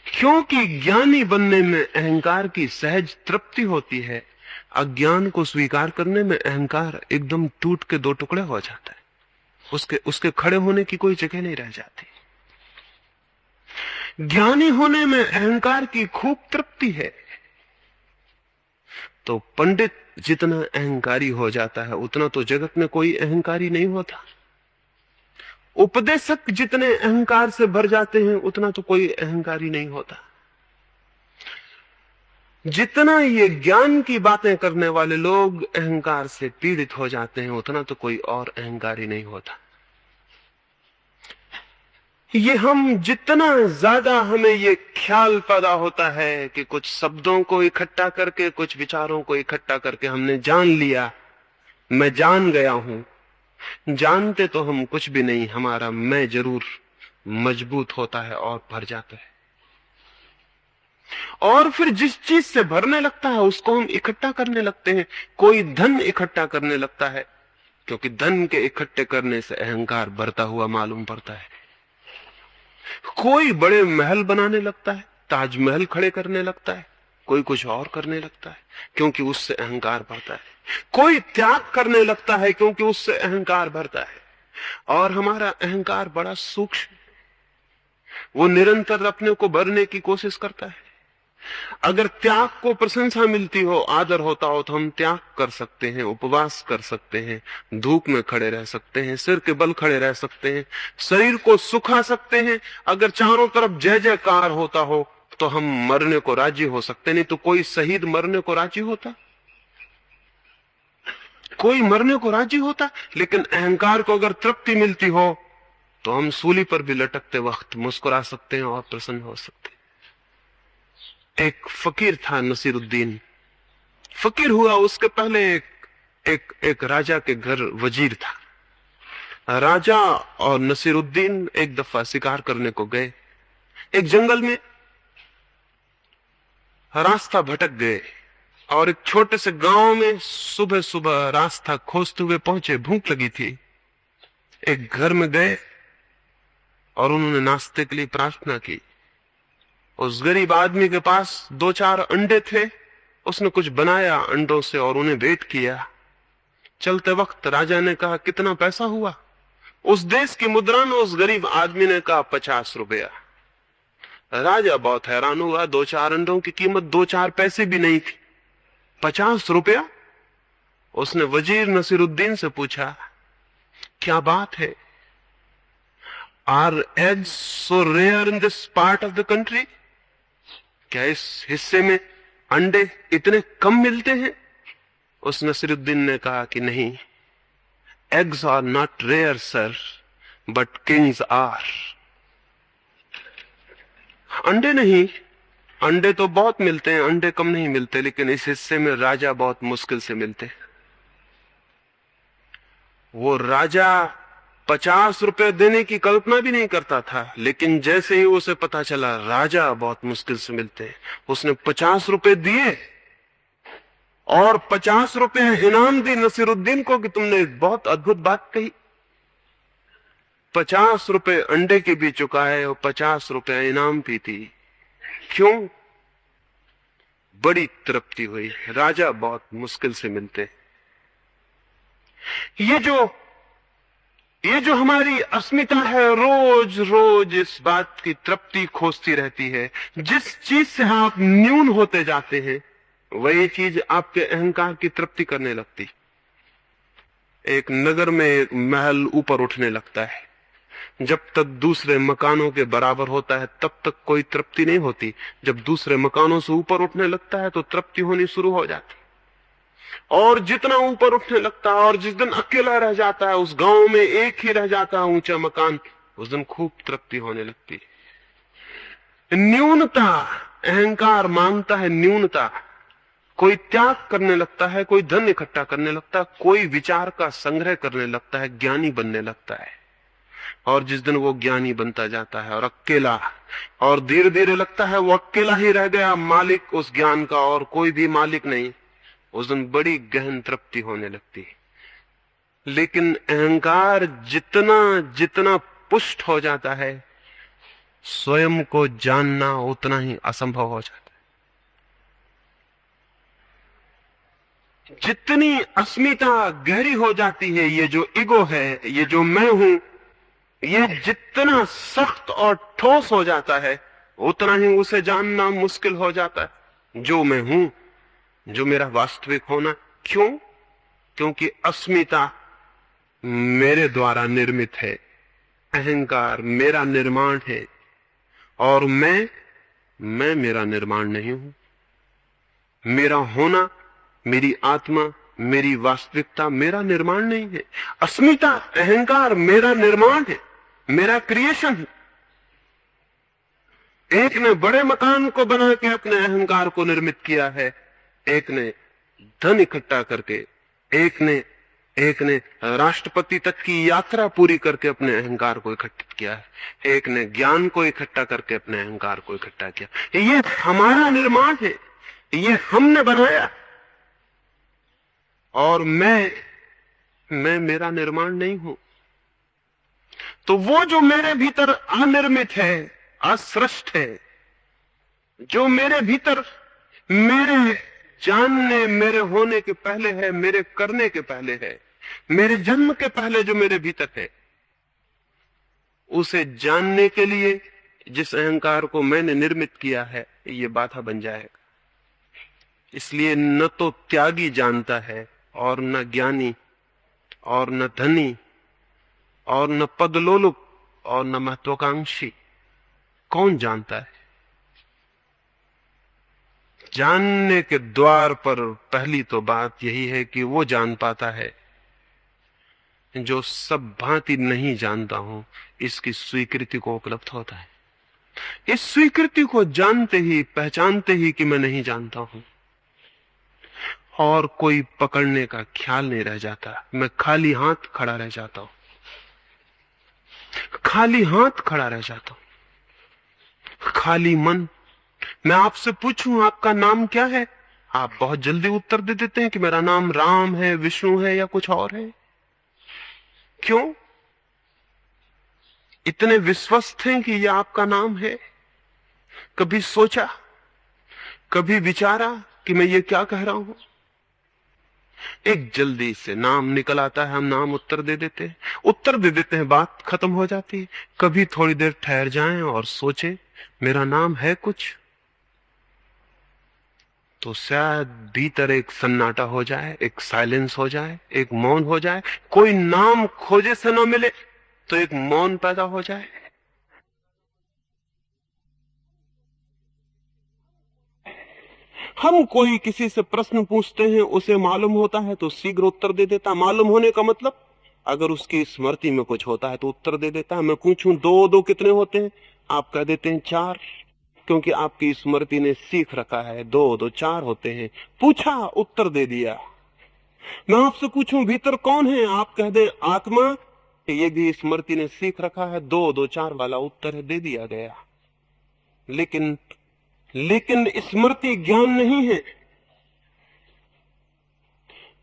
क्योंकि ज्ञानी बनने में अहंकार की सहज तृप्ति होती है, अज्ञान को स्वीकार करने में अहंकार एकदम टूट के दो टुकड़े हो जाता है। उसके खड़े होने की कोई जगह नहीं रह जाती। ज्ञानी होने में अहंकार की खूब तृप्ति है। तो पंडित जितना अहंकारी हो जाता है, उतना तो जगत में कोई अहंकारी नहीं होता। उपदेशक जितने अहंकार से भर जाते हैं, उतना तो कोई अहंकारी नहीं होता। जितना ये ज्ञान की बातें करने वाले लोग अहंकार से पीड़ित हो जाते हैं, उतना तो कोई और अहंकारी नहीं होता। ये हम जितना ज्यादा, हमें ये ख्याल पैदा होता है कि कुछ शब्दों को इकट्ठा करके, कुछ विचारों को इकट्ठा करके हमने जान लिया, मैं जान गया हूं। जानते तो हम कुछ भी नहीं, हमारा मैं जरूर मजबूत होता है और भर जाता है। और फिर जिस चीज से भरने लगता है उसको हम इकट्ठा करने लगते हैं। कोई धन इकट्ठा करने लगता है, क्योंकि धन के इकट्ठे करने से अहंकार बढ़ता हुआ मालूम पड़ता है। कोई बड़े महल बनाने लगता है, ताजमहल खड़े करने लगता है, कोई कुछ और करने लगता है, क्योंकि उससे अहंकार बढ़ता है। कोई त्याग करने लगता है, क्योंकि उससे अहंकार बढ़ता है। और हमारा अहंकार बड़ा सूक्ष्म, वो निरंतर अपने को भरने की कोशिश करता है। अगर त्याग को प्रशंसा मिलती हो, आदर होता हो, तो हम त्याग कर सकते हैं, उपवास कर सकते हैं, धूप में खड़े रह सकते हैं, सिर के बल खड़े रह सकते हैं, शरीर को सुखा सकते हैं। अगर चारों तरफ जय जयकार होता हो तो हम मरने को राजी हो सकते। नहीं तो कोई शहीद मरने को राजी होता? कोई मरने को राजी होता? लेकिन अहंकार को अगर तृप्ति मिलती हो तो हम सूली पर भी लटकते वक्त मुस्कुरा सकते हैं और प्रसन्न हो सकते हैं। एक फकीर था नसीरुद्दीन। फकीर हुआ, उसके पहले एक राजा के घर वजीर था। राजा और नसीरुद्दीन एक दफा शिकार करने को गए। एक जंगल में रास्ता भटक गए और एक छोटे से गांव में सुबह सुबह रास्ता खोजते हुए पहुंचे। भूख लगी थी। एक घर में गए और उन्होंने नाश्ते के लिए प्रार्थना की। उस गरीब आदमी के पास 2-4 अंडे थे। उसने कुछ बनाया अंडों से और उन्हें भेंट किया। चलते वक्त राजा ने कहा, कितना पैसा हुआ? उस देश की मुद्रा में उस गरीब आदमी ने कहा, 50 रुपया। राजा बहुत हैरान हुआ। 2-4 अंडों की कीमत 2-4 पैसे भी नहीं थी, 50 रुपया। उसने वजीर नसीरुद्दीन से पूछा, क्या बात है? Are eggs so rare in this part of the country? क्या इस हिस्से में अंडे इतने कम मिलते हैं? उस नसीरुद्दीन ने कहा कि नहीं, eggs are not rare sir, but kings are. अंडे नहीं, अंडे तो बहुत मिलते हैं, अंडे कम नहीं मिलते, लेकिन इस हिस्से में राजा बहुत मुश्किल से मिलते हैं। वो राजा 50 रुपए देने की कल्पना भी नहीं करता था, लेकिन जैसे ही उसे पता चला राजा बहुत मुश्किल से मिलते हैं, उसने 50 रुपए दिए और 50 रुपए इनाम दी नसीरुद्दीन को कि तुमने एक बहुत अद्भुत बात कही। 50 रुपए अंडे के भी चुकाए और 50 रुपए इनाम भी थी। क्यों? बड़ी तृप्ति हुई। राजा बहुत मुश्किल से मिलते हैं। ये जो हमारी अस्मिता है, रोज रोज इस बात की तृप्ति खोजती रहती है। जिस चीज से आप न्यून होते जाते हैं वही चीज आपके अहंकार की तृप्ति करने लगती। एक नगर में एक महल ऊपर उठने लगता है, जब तक दूसरे मकानों के बराबर होता है तब तक कोई तृप्ति नहीं होती। जब दूसरे मकानों से ऊपर उठने लगता है तो तृप्ति होनी शुरू हो जाती। और जितना ऊपर उठने लगता है, और जिस दिन अकेला रह जाता है, उस गांव में एक ही रह जाता है ऊंचा मकान, उस दिन खूब तृप्ति होने लगती है। न्यूनता, अहंकार मांगता है न्यूनता। कोई त्याग करने लगता है, कोई धन इकट्ठा करने लगता है, कोई विचार का संग्रह करने लगता है, ज्ञानी बनने लगता है। और जिस दिन वो ज्ञानी बनता जाता है और अकेला, और धीरे धीरे लगता है वो अकेला ही रह गया, मालिक उस ज्ञान का और कोई भी मालिक नहीं, उस दिन बड़ी गहन तृप्ति होने लगती है। लेकिन अहंकार जितना जितना पुष्ट हो जाता है, स्वयं को जानना उतना ही असंभव हो जाता है। जितनी अस्मिता गहरी हो जाती है, ये जो ईगो है, ये जो मैं हूं, ये जितना सख्त और ठोस हो जाता है उतना ही उसे जानना मुश्किल हो जाता है। जो मैं हूं, जो मेरा वास्तविक होना। क्यों? क्योंकि अस्मिता मेरे द्वारा निर्मित है, अहंकार मेरा निर्माण है, और मैं मेरा निर्माण नहीं हूं। मेरा होना, मेरी आत्मा, मेरी वास्तविकता मेरा निर्माण नहीं है। अस्मिता, अहंकार मेरा निर्माण है, मेरा क्रिएशन है। एक ने बड़े मकान को बना के अपने अहंकार को निर्मित किया है, एक ने धन इकट्ठा करके, एक ने राष्ट्रपति तक की यात्रा पूरी करके अपने अहंकार को इकट्ठित किया है, एक ने ज्ञान को इकट्ठा करके अपने अहंकार को इकट्ठा किया। ये हमारा निर्माण है, ये हमने बनाया। और मैं मेरा निर्माण नहीं हूं। तो वो जो मेरे भीतर अनिर्मित है, असृष्ट है, जो मेरे भीतर मेरे जानने, मेरे होने के पहले है, मेरे करने के पहले है, मेरे जन्म के पहले जो मेरे भीतर है, उसे जानने के लिए जिस अहंकार को मैंने निर्मित किया है, ये बाधा बन जाएगा। इसलिए न तो त्यागी जानता है, और न ज्ञानी, और न धनी, और न पदलोलुप, और न महत्वाकांक्षी। कौन जानता है? जानने के द्वार पर पहली तो बात यही है कि वो जान पाता है जो सब भांति नहीं जानता हूं, इसकी स्वीकृति को उपलब्ध होता है। इस स्वीकृति को जानते ही, पहचानते ही कि मैं नहीं जानता हूं, और कोई पकड़ने का ख्याल नहीं रह जाता। मैं खाली हाथ खड़ा रह जाता हूं, खाली हाथ खड़ा रह जाता हूं, खाली मन। मैं आपसे पूछूं आपका नाम क्या है, आप बहुत जल्दी उत्तर दे देते हैं कि मेरा नाम राम है, विष्णु है, या कुछ और है। क्यों? इतने विश्वस्त हैं कि यह आपका नाम है। कभी सोचा, कभी विचारा कि मैं ये क्या कह रहा हूं? एक जल्दी से नाम निकल आता है, हम नाम उत्तर दे देते हैं, बात खत्म हो जाती है। कभी थोड़ी देर ठहर जाएं और सोचें, मेरा नाम है कुछ, तो शायद भीतर एक सन्नाटा हो जाए, एक साइलेंस हो जाए, एक मौन हो जाए। कोई नाम खोजे से न मिले तो एक मौन पैदा हो जाए। हम कोई किसी से प्रश्न पूछते हैं, उसे मालूम होता है तो शीघ्र उत्तर दे देता। मालूम होने का मतलब, अगर उसकी स्मृति में कुछ होता है तो उत्तर दे देता है। मैं पूछूं दो दो कितने होते हैं, आप कह देते हैं 4, क्योंकि आपकी स्मृति ने सीख रखा है 2 2 4 होते हैं। पूछा, उत्तर दे दिया। मैं आपसे पूछूं भीतर कौन है, आप कह दे आत्मा, ये भी स्मृति ने सीख रखा है 2 2 4 वाला उत्तर है, दे दिया गया। लेकिन स्मृति ज्ञान नहीं है।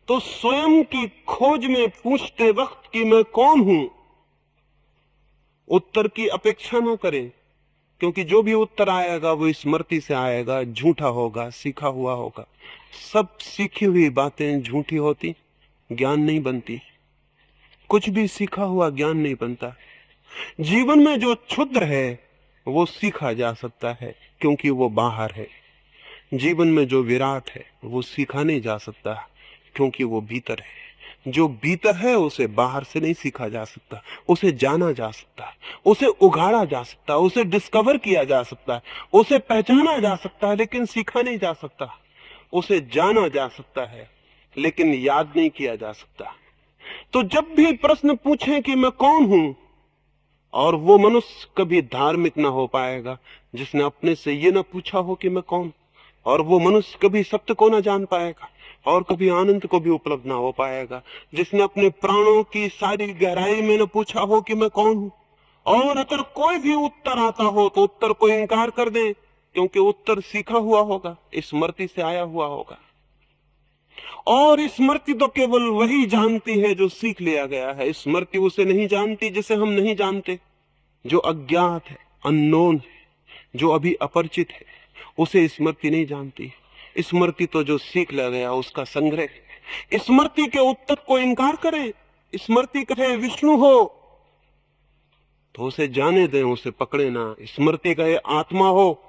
तो स्वयं की खोज में पूछते वक्त कि मैं कौन हूं, उत्तर की अपेक्षा न करें, क्योंकि जो भी उत्तर आएगा वो स्मृति से आएगा, झूठा होगा, सीखा हुआ होगा। सब सीखी हुई बातें झूठी होती, ज्ञान नहीं बनती। कुछ भी सीखा हुआ ज्ञान नहीं बनता। जीवन में जो क्षुद्र है वो सीखा जा सकता है, क्योंकि वो बाहर है। जीवन में जो विराट है वो सीखा नहीं जा सकता, क्योंकि वो भीतर है। जो भीतर है उसे बाहर से नहीं सीखा जा सकता, उसे जाना जा सकता है, उसे उगाड़ा जा सकता है, उसे डिस्कवर किया जा सकता है, उसे पहचाना जा सकता है, लेकिन सीखा नहीं जा सकता। उसे जाना जा सकता है, लेकिन याद नहीं किया जा सकता। तो जब भी प्रश्न पूछें कि मैं कौन हूं, और वो मनुष्य कभी धार्मिक ना हो पाएगा जिसने अपने से ये ना पूछा हो कि मैं कौन, और वो मनुष्य कभी सत्य को ना जान पाएगा, और कभी आनंद को भी उपलब्ध ना हो पाएगा जिसने अपने प्राणों की सारी गहराई में न पूछा हो कि मैं कौन हूं। और अगर कोई भी उत्तर आता हो तो उत्तर को इनकार कर दें, क्योंकि उत्तर सीखा हुआ होगा, स्मृति से आया हुआ होगा। और स्मृति तो केवल वही जानती है जो सीख लिया गया है। स्मृति उसे नहीं जानती जिसे हम नहीं जानते। जो अज्ञात है, अननोन है, जो अभी अपरिचित है, उसे स्मृति नहीं जानती। स्मृति तो जो सीख लिया गया उसका संग्रह है। स्मृति के उत्तर को इनकार करें, स्मृति कहे विष्णु हो तो उसे जाने दें, उसे पकड़े ना। स्मृति कहे आत्मा हो,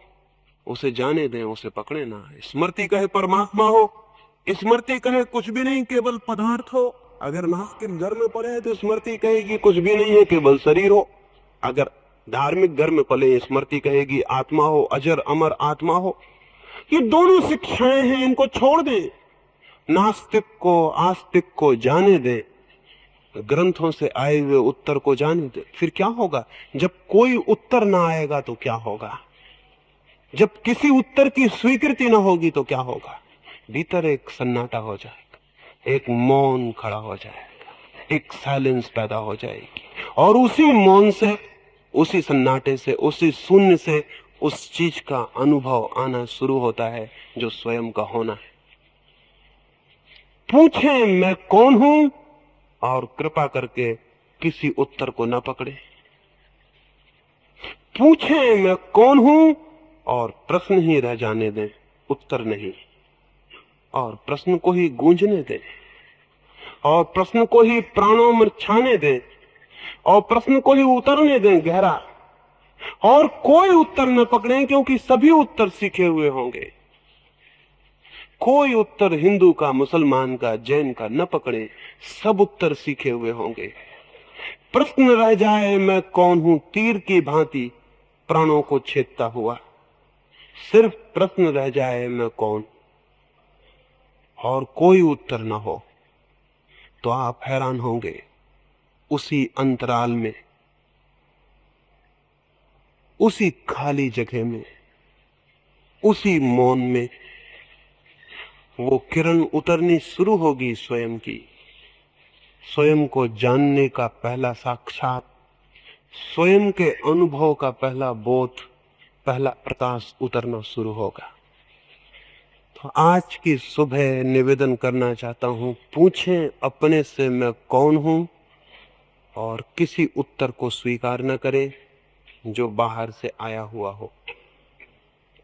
उसे जाने दें, उसे पकड़े ना। स्मृति कहे परमात्मा हो, स्मृति कहे कुछ भी नहीं, केवल पदार्थ हो। अगर नास्तिक घर में पड़े तो स्मृति कहेगी कुछ भी नहीं है, केवल शरीर हो। अगर धार्मिक घर में पले, स्मृति कहेगी आत्मा हो, अजर अमर आत्मा हो। ये दोनों शिक्षाएं हैं, इनको छोड़ दें। नास्तिक को आस्तिक को जाने दें, ग्रंथों से आए हुए उत्तर को जाने दें। फिर क्या होगा? जब कोई उत्तर ना आएगा तो क्या होगा? जब किसी उत्तर की स्वीकृति ना होगी तो क्या होगा? भीतर एक सन्नाटा हो जाएगा, एक मौन खड़ा हो जाएगा, एक साइलेंस पैदा हो जाएगी। और उसी मौन से, उसी सन्नाटे से, उसी शून्य से उस चीज का अनुभव आना शुरू होता है जो स्वयं का होना है। पूछें मैं कौन हूं, और कृपा करके किसी उत्तर को न पकड़े। पूछें मैं कौन हूं, और प्रश्न ही रह जाने दें, उत्तर नहीं। और प्रश्न को ही गूंजने दें, और प्रश्न को ही प्राणों में छाने दें, और प्रश्न को ही उतरने दें गहरा। और कोई उत्तर न पकड़ें, क्योंकि सभी उत्तर सीखे हुए होंगे। कोई उत्तर हिंदू का, मुसलमान का, जैन का न पकड़े, सब उत्तर सीखे हुए होंगे। प्रश्न रह जाए मैं कौन हूं, तीर की भांति प्राणों को छेदता हुआ। सिर्फ प्रश्न रह जाए मैं कौन, और कोई उत्तर न हो, तो आप हैरान होंगे। उसी अंतराल में, उसी खाली जगह में, उसी मौन में वो किरण उतरनी शुरू होगी स्वयं की। स्वयं को जानने का पहला साक्षात, स्वयं के अनुभव का पहला बोध, पहला प्रकाश उतरना शुरू होगा। तो आज की सुबह निवेदन करना चाहता हूं, पूछें अपने से मैं कौन हूं, और किसी उत्तर को स्वीकार न करें जो बाहर से आया हुआ हो।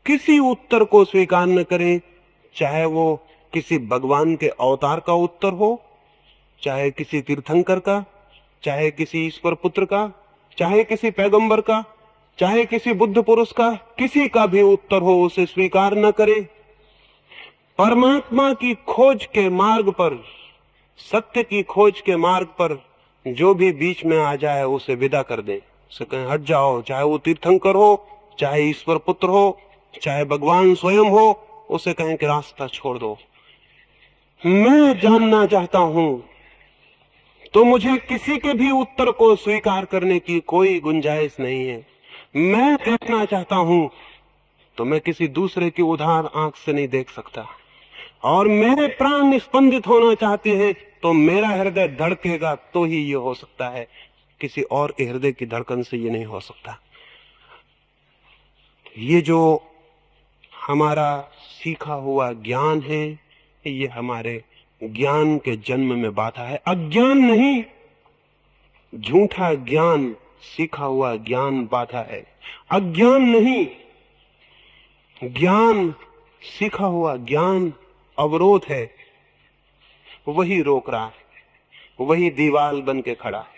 किसी उत्तर को स्वीकार न करें, चाहे वो किसी भगवान के अवतार का उत्तर हो, चाहे किसी तीर्थंकर का, चाहे किसी ईश्वर पुत्र का, चाहे किसी पैगंबर का, चाहे किसी बुद्ध पुरुष का, किसी का भी उत्तर हो, उसे स्वीकार न करें। परमात्मा की खोज के मार्ग पर, सत्य की खोज के मार्ग पर जो भी बीच में आ जाए उसे विदा कर दें, उसे कहें हट जाओ। चाहे वो तीर्थंकर हो, चाहे ईश्वर पुत्र हो, चाहे भगवान स्वयं हो, उसे कहें कि रास्ता छोड़ दो। मैं जानना चाहता हूं, तो मुझे किसी के भी उत्तर को स्वीकार करने की कोई गुंजाइश नहीं है। मैं देखना चाहता हूं, तो मैं किसी दूसरे की उधार आंख से नहीं देख सकता। और मेरे प्राण निस्पंदित होना चाहते हैं, तो मेरा हृदय धड़केगा तो ही ये हो सकता है, किसी और के हृदय की धड़कन से ये नहीं हो सकता। ये जो हमारा सीखा हुआ ज्ञान है, ये हमारे ज्ञान के जन्म में बाधा है। अज्ञान नहीं, झूठा ज्ञान सीखा हुआ ज्ञान बाधा है, अज्ञान नहीं। ज्ञान, सीखा हुआ ज्ञान अवरोध है, वही रोक रहा है, वही दीवार बन के खड़ा है।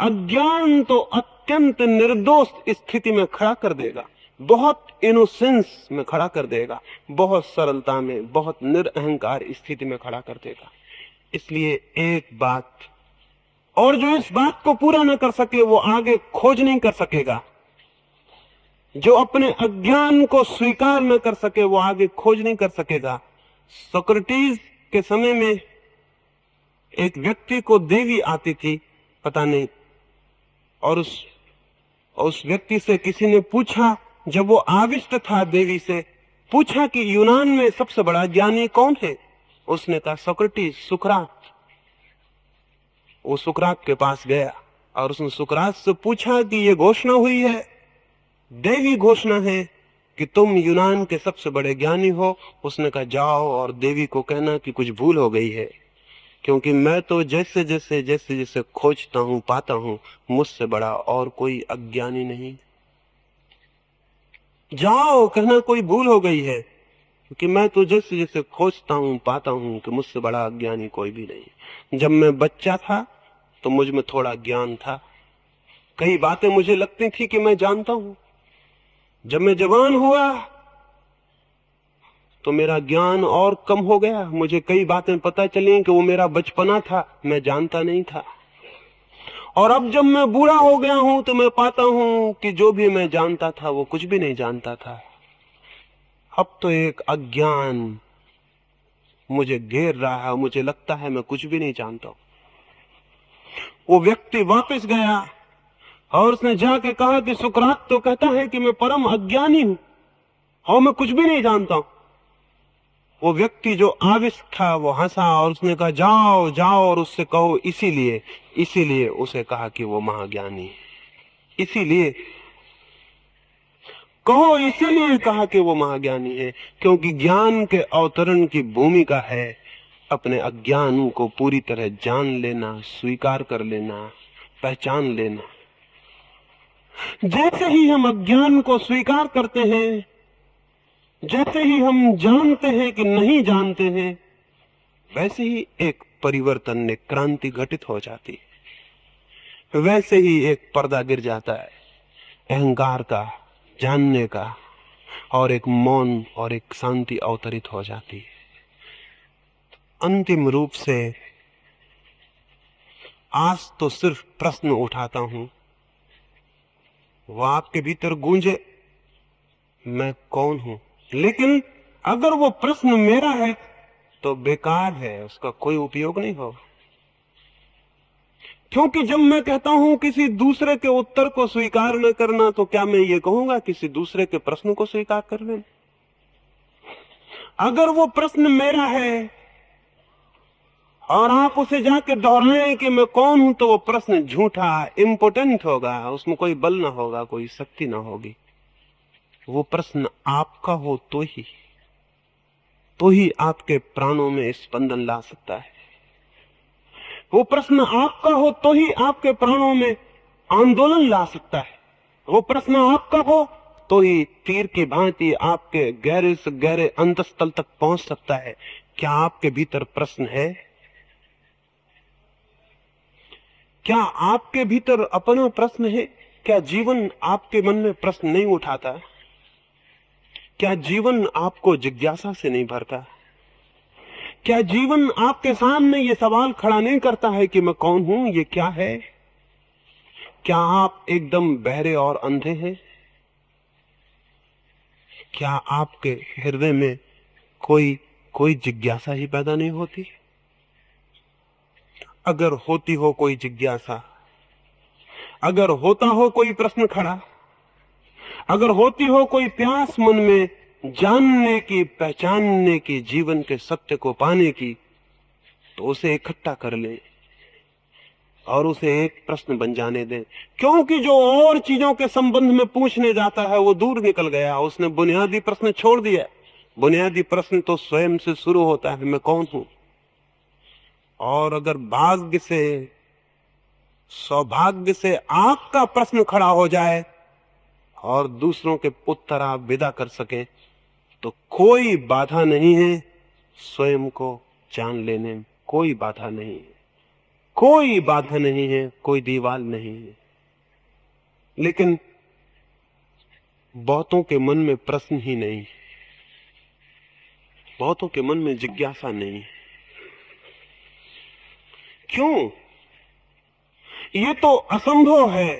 अज्ञान तो अत्यंत निर्दोष स्थिति में खड़ा कर देगा, बहुत इनोसेंस में खड़ा कर देगा, बहुत सरलता में, बहुत निरअहंकार स्थिति में खड़ा कर देगा। इसलिए एक बात, और जो इस बात को पूरा न कर सके वो आगे खोज नहीं कर सकेगा। जो अपने अज्ञान को स्वीकार न कर सके वो आगे खोज नहीं कर सकेगा। सोक्रेटिस के समय में एक व्यक्ति को देवी आती थी, पता नहीं, और उस व्यक्ति से किसी ने पूछा, जब वो आविष्ट था देवी से, पूछा कि यूनान में सबसे बड़ा ज्ञानी कौन है? उसने कहा सोक्रेटिस, सुकरात। वो सुकरात के पास गया और उसने सुकरात से पूछा कि ये घोषणा हुई है, देवी घोषणा है कि तुम यूनान के सबसे बड़े ज्ञानी हो। उसने कहा जाओ और देवी को कहना कि कुछ भूल हो गई है, क्योंकि मैं तो जैसे जैसे खोजता हूं पाता हूं, मुझसे बड़ा और कोई अज्ञानी नहीं। जाओ कहना कोई भूल हो गई है, क्योंकि मैं तो जैसे जैसे खोजता हूं पाता हूं कि मुझसे बड़ा अज्ञानी कोई भी नहीं। जब मैं बच्चा था तो मुझ में थोड़ा ज्ञान था, कई बातें मुझे लगती थी कि मैं जानता हूं। जब मैं जवान हुआ तो मेरा ज्ञान और कम हो गया, मुझे कई बातें पता चली कि वो मेरा बचपना था, मैं जानता नहीं था। और अब जब मैं बूढ़ा हो गया हूं तो मैं पाता हूं कि जो भी मैं जानता था वो कुछ भी नहीं जानता था। अब तो एक अज्ञान मुझे घेर रहा है, मुझे लगता है मैं कुछ भी नहीं जानता। वो व्यक्ति वापस गया और उसने जाके कहा कि सुकरात तो कहता है कि मैं परम अज्ञानी हूं और मैं कुछ भी नहीं जानता हूं। वो व्यक्ति जो आविष्ट था वो हंसा और उसने कहा जाओ जाओ और उससे कहो इसीलिए उसे कहा कि वो महाज्ञानी है, इसीलिए कहो, इसीलिए कहा कि वो महाज्ञानी है, क्योंकि ज्ञान के अवतरण की भूमिका है अपने अज्ञान को पूरी तरह जान लेना, स्वीकार कर लेना, पहचान लेना। जैसे ही हम अज्ञान को स्वीकार करते हैं, जैसे ही हम जानते हैं कि नहीं जानते हैं, वैसे ही एक परिवर्तन, एक क्रांति घटित हो जाती है। वैसे ही एक पर्दा गिर जाता है अहंकार का, जानने का, और एक मौन और एक शांति अवतरित हो जाती है। अंतिम रूप से आज तो सिर्फ प्रश्न उठाता हूं, वो आपके भीतर गूंजे मैं कौन हूं। लेकिन अगर वो प्रश्न मेरा है तो बेकार है, उसका कोई उपयोग नहीं होगा। क्योंकि जब मैं कहता हूं किसी दूसरे के उत्तर को स्वीकार न करना, तो क्या मैं ये कहूंगा किसी दूसरे के प्रश्न को स्वीकार कर लेना? अगर वो प्रश्न मेरा है और आप उसे जाके दोहराएं कि मैं कौन हूं, तो वो प्रश्न झूठा, इम्पोर्टेंट होगा, उसमें कोई बल ना होगा, कोई शक्ति ना होगी। वो प्रश्न आपका हो तो ही आपके प्राणों में स्पंदन ला सकता है। वो प्रश्न आपका हो तो ही आपके प्राणों में आंदोलन ला सकता है। वो प्रश्न आपका हो तो ही तीर की भांति आपके गहरे से गहरे अंतस्थल तक पहुंच सकता है। क्या आपके भीतर प्रश्न है? क्या आपके भीतर अपना प्रश्न है? क्या जीवन आपके मन में प्रश्न नहीं उठाता? क्या जीवन आपको जिज्ञासा से नहीं भरता? क्या जीवन आपके सामने ये सवाल खड़ा नहीं करता है कि मैं कौन हूं, ये क्या है? क्या आप एकदम बहरे और अंधे हैं? क्या आपके हृदय में कोई जिज्ञासा ही पैदा नहीं होती? अगर होती हो कोई जिज्ञासा, अगर होता हो कोई प्रश्न खड़ा, अगर होती हो कोई प्यास मन में जानने की, पहचानने की, जीवन के सत्य को पाने की, तो उसे इकट्ठा कर ले और उसे एक प्रश्न बन जाने दें। क्योंकि जो और चीजों के संबंध में पूछने जाता है वो दूर निकल गया, उसने बुनियादी प्रश्न छोड़ दिया। बुनियादी प्रश्न तो स्वयं से शुरू होता है, मैं कौन हूं। और अगर भाग्य से सौभाग्य से आपका प्रश्न खड़ा हो जाए और दूसरों के उत्तर आप विदा कर सके, तो कोई बाधा नहीं है स्वयं को जान लेने में। कोई बाधा नहीं है, कोई बाधा नहीं है, कोई दीवार नहीं है। लेकिन बहुतों के मन में प्रश्न ही नहीं, बहुतों के मन में जिज्ञासा नहीं। क्यों? ये तो असंभव है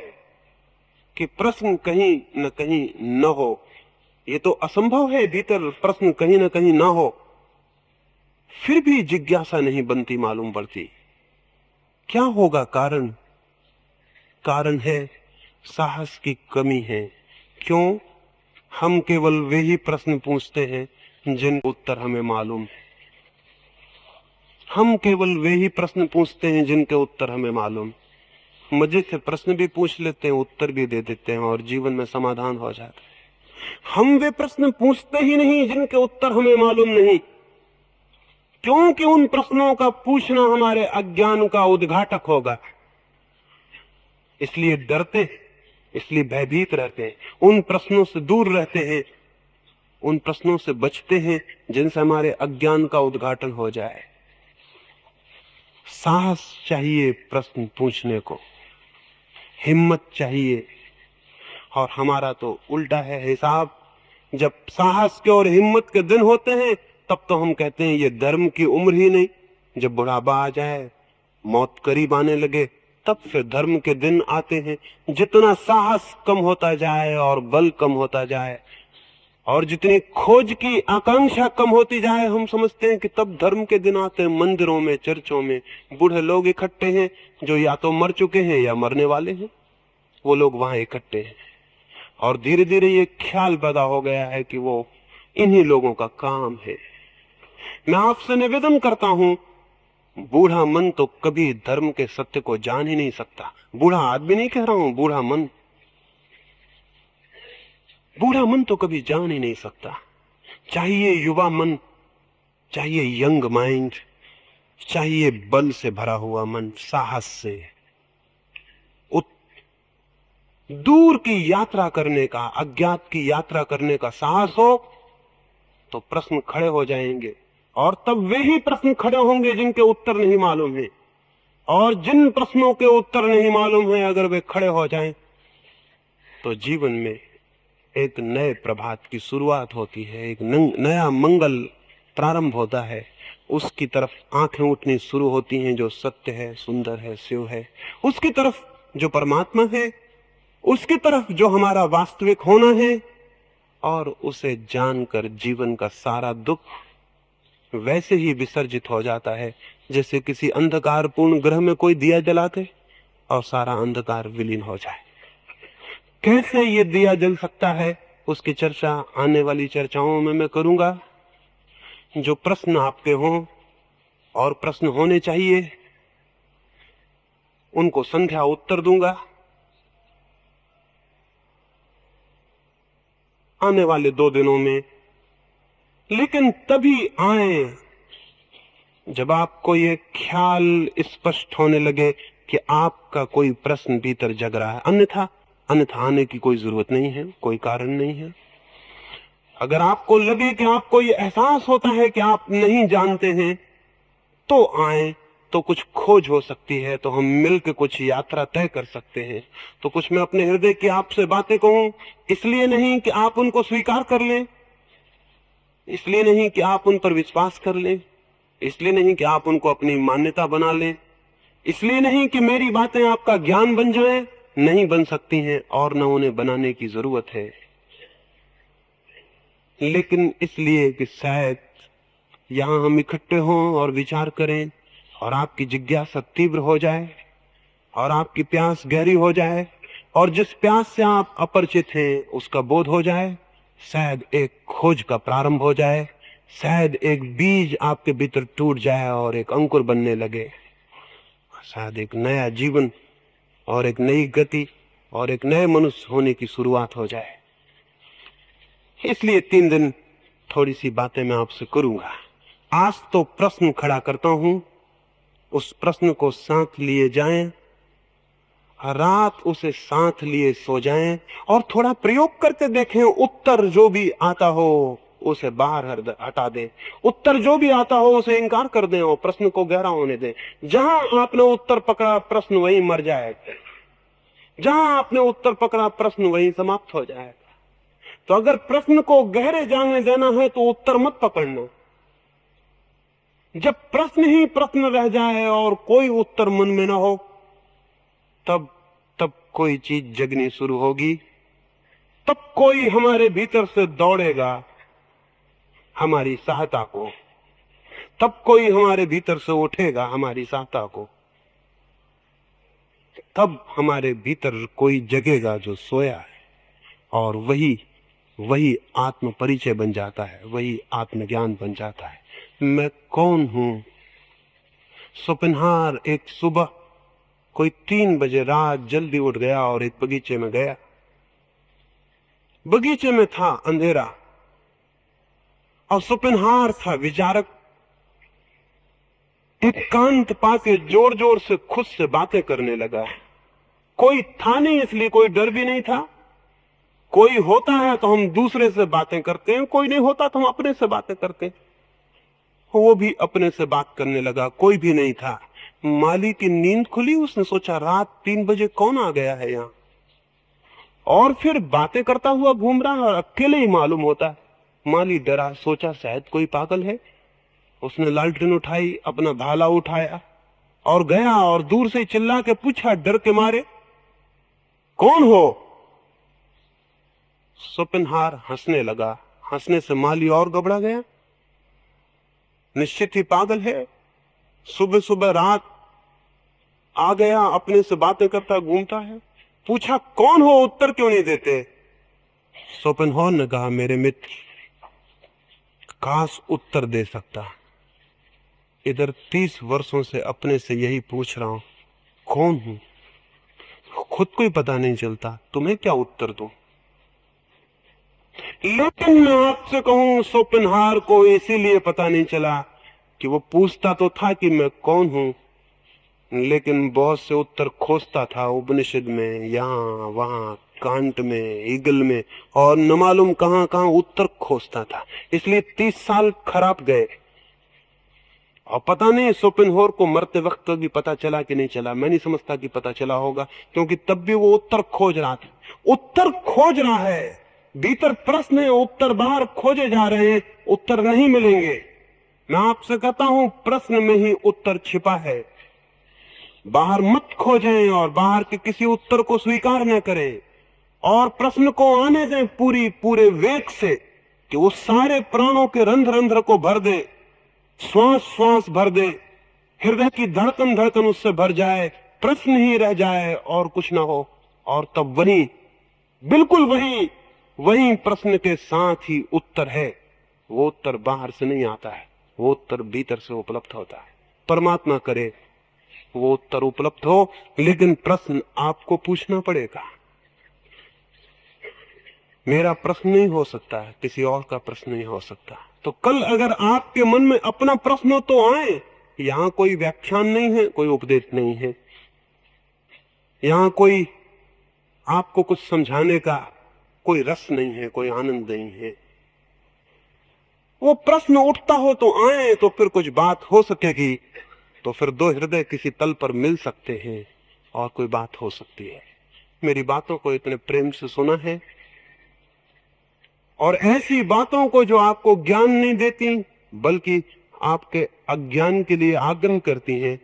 कि प्रश्न कहीं न कहीं न हो। ये तो असंभव है भीतर प्रश्न कहीं न कहीं न हो, फिर भी जिज्ञासा नहीं बनती मालूम पड़ती। क्या होगा कारण? कारण है साहस की कमी है। क्यों? हम केवल वे ही प्रश्न पूछते हैं जिन उत्तर हमें मालूम है। हम केवल वे ही प्रश्न पूछते हैं जिनके उत्तर हमें मालूम। मजे से प्रश्न भी पूछ लेते हैं, उत्तर भी दे देते हैं और जीवन में समाधान हो जाता है। हम वे प्रश्न पूछते ही नहीं जिनके उत्तर हमें मालूम नहीं, क्योंकि उन प्रश्नों का पूछना हमारे अज्ञान का उद्घाटक होगा। इसलिए डरते, इसलिए भयभीत रहते हैं, उन प्रश्नों से दूर रहते हैं, उन प्रश्नों से बचते हैं जिनसे हमारे अज्ञान का उद्घाटन हो जाए। साहस चाहिए प्रश्न पूछने को, हिम्मत चाहिए। और हमारा तो उल्टा है हिसाब। जब साहस के और हिम्मत के दिन होते हैं तब तो हम कहते हैं ये धर्म की उम्र ही नहीं। जब बुढ़ापा आ जाए, मौत करीब आने लगे, तब फिर धर्म के दिन आते हैं। जितना साहस कम होता जाए और बल कम होता जाए और जितनी खोज की आकांक्षा कम होती जाए, हम समझते हैं कि तब धर्म के दिन आते हैं। मंदिरों में, चर्चों में बूढ़े लोग इकट्ठे हैं जो या तो मर चुके हैं या मरने वाले हैं, वो लोग वहां इकट्ठे हैं। और धीरे धीरे ये ख्याल पैदा हो गया है कि वो इन्हीं लोगों का काम है। मैं आपसे निवेदन करता हूं, बूढ़ा मन तो कभी धर्म के सत्य को जान ही नहीं सकता। बूढ़ा आदमी नहीं कह रहा हूं, बूढ़ा मन, बूढ़ा मन तो कभी जान ही नहीं सकता। चाहिए युवा मन, चाहिए यंग माइंड, चाहिए बल से भरा हुआ मन, साहस से दूर की यात्रा करने का, अज्ञात की यात्रा करने का साहस हो तो प्रश्न खड़े हो जाएंगे। और तब वे ही प्रश्न खड़े होंगे जिनके उत्तर नहीं मालूम है। और जिन प्रश्नों के उत्तर नहीं मालूम है, अगर वे खड़े हो जाएं तो जीवन में एक नए प्रभात की शुरुआत होती है, एक नया मंगल प्रारंभ होता है। उसकी तरफ आंखें उठनी शुरू होती हैं जो सत्य है, सुंदर है, शिव है, उसकी तरफ जो परमात्मा है, उसकी तरफ जो हमारा वास्तविक होना है। और उसे जानकर जीवन का सारा दुख वैसे ही विसर्जित हो जाता है जैसे किसी अंधकारपूर्ण ग्रह में कोई दिया जलाते और सारा अंधकार विलीन हो जाए। कैसे ये दिया जल सकता है, उसकी चर्चा आने वाली चर्चाओं में मैं करूंगा। जो प्रश्न आपके हों और प्रश्न होने चाहिए, उनको संध्या उत्तर दूंगा। आने वाले 2 दिनों में। लेकिन तभी आए जब आपको ये ख्याल स्पष्ट होने लगे कि आपका कोई प्रश्न भीतर जग रहा है। अन्यथा आने की कोई जरूरत नहीं है, कोई कारण नहीं है। अगर आपको लगे कि आपको ये एहसास होता है कि आप नहीं जानते हैं, तो आए, तो कुछ खोज हो सकती है, तो हम मिलकर कुछ यात्रा तय कर सकते हैं। तो कुछ मैं अपने हृदय की आपसे बातें कहूं, इसलिए नहीं कि आप उनको स्वीकार कर लें, इसलिए नहीं कि आप उन पर विश्वास कर लें, इसलिए नहीं कि आप उनको अपनी मान्यता बना लें, इसलिए नहीं कि मेरी बातें आपका ज्ञान बन जाएं, नहीं बन सकती हैं और न उन्हें बनाने की जरूरत है। लेकिन इसलिए कि शायद यहां हम इकट्ठे हों और विचार करें और आपकी जिज्ञासा तीव्र हो जाए और आपकी प्यास गहरी हो जाए और जिस प्यास से आप अपरिचित हैं उसका बोध हो जाए। शायद एक खोज का प्रारंभ हो जाए, शायद एक बीज आपके भीतर टूट जाए और एक अंकुर बनने लगे। शायद एक नया जीवन और एक नई गति और एक नए मनुष्य होने की शुरुआत हो जाए। इसलिए 3 दिन थोड़ी सी बातें मैं आपसे करूंगा। आज तो प्रश्न खड़ा करता हूं, उस प्रश्न को साथ लिए जाएं रात उसे साथ लिए सो जाएं और थोड़ा प्रयोग करके देखें। उत्तर जो भी आता हो उसे बाहर हटा दें, उत्तर जो भी आता हो उसे इनकार कर दें और प्रश्न को गहरा होने दें। जहां आपने उत्तर पकड़ा प्रश्न वहीं मर जाएगा, जहां आपने उत्तर पकड़ा प्रश्न वहीं समाप्त हो जाएगा। तो अगर प्रश्न को गहरे जाने देना है तो उत्तर मत पकड़ना। जब प्रश्न ही प्रश्न रह जाए और कोई उत्तर मन में ना हो, तब कोई चीज जगनी शुरू होगी, तब कोई हमारे भीतर से दौड़ेगा हमारी सहायता को, तब कोई हमारे भीतर से उठेगा हमारी सहायता को, तब हमारे भीतर कोई जगेगा जो सोया है। और वही आत्म परिचय बन जाता है, वही आत्मज्ञान बन जाता है। मैं कौन हूं? शोपेनहावर एक सुबह कोई 3 बजे रात जल्दी उठ गया और एक बगीचे में गया। बगीचे में था अंधेरा और शोपेनहावर था विचारक। एकांत पाके जोर जोर से खुद से बातें करने लगा। कोई था नहीं इसलिए कोई डर भी नहीं था। कोई होता है तो हम दूसरे से बातें करते हैं, कोई नहीं होता तो हम अपने से बातें करते हैं। वो भी अपने से बात करने लगा, कोई भी नहीं था। माली की नींद खुली, उसने सोचा रात 3 बजे कौन आ गया है यहाँ, और फिर बातें करता हुआ घूम रहा और अकेले ही मालूम होता है। माली डरा, सोचा शायद कोई पागल है। उसने लालटेन उठाई, अपना भाला उठाया और गया और दूर से चिल्ला के पूछा डर के मारे, कौन हो? शोपेनहावर हंसने लगा। हंसने से माली और घबरा गया। निश्चित ही पागल है, सुबह सुबह रात आ गया, अपने से बातें करता घूमता है। पूछा कौन हो, उत्तर क्यों नहीं देते? शोपेनहावर ने कहा, मेरे मित्र, काश उत्तर दे सकता। इधर 30 वर्षों से अपने से यही पूछ रहा हूं, कौन हूं? खुद को ही पता नहीं चलता, तुम्हें क्या उत्तर दूं? लेकिन मैं आपसे कहूं, शोपेनहावर को इसीलिए पता नहीं चला कि वो पूछता तो था कि मैं कौन हूं, लेकिन बहुत से उत्तर खोजता था उपनिषद में, यहाँ वहां, कांट में, ईगल में, और न मालूम कहां कहां उत्तर खोजता था। इसलिए 30 साल खराब गए और पता नहीं शोपेनहावर को मरते वक्त भी पता चला कि नहीं चला। मैं नहीं समझता कि पता चला होगा, क्योंकि तब भी वो उत्तर खोज रहा था। उत्तर खोज रहा है, भीतर प्रश्न है, उत्तर बाहर खोजे जा रहे हैं, उत्तर नहीं मिलेंगे। मैं आपसे कहता हूं, प्रश्न में ही उत्तर छिपा है। बाहर मत खोजें और बाहर के किसी उत्तर को स्वीकार न करें, और प्रश्न को आने दें पूरे वेग से कि वो सारे प्राणों के रंध्र रंध्र को भर दे, श्वास श्वास भर दे, हृदय की धड़कन धड़कन उससे भर जाए, प्रश्न ही रह जाए और कुछ ना हो। और तब वही, बिल्कुल वही प्रश्न के साथ ही उत्तर है। वो उत्तर बाहर से नहीं आता है, वो उत्तर भीतर से उपलब्ध होता है। परमात्मा करे वो उत्तर उपलब्ध हो, लेकिन प्रश्न आपको पूछना पड़ेगा। मेरा प्रश्न नहीं हो सकता है, किसी और का प्रश्न नहीं हो सकता। तो कल अगर आपके मन में अपना प्रश्न हो तो आए। यहां कोई व्याख्यान नहीं है, कोई उपदेश नहीं है, यहां कोई आपको कुछ समझाने का कोई रस नहीं है, कोई आनंद नहीं है। वो प्रश्न उठता हो तो आए, तो फिर कुछ बात हो सकेगी, तो फिर 2 हृदय किसी तल पर मिल सकते हैं और कोई बात हो सकती है। मेरी बातों को इतने प्रेम से सुना है, और ऐसी बातों को जो आपको ज्ञान नहीं देती बल्कि आपके अज्ञान के लिए आग्रह करती हैं,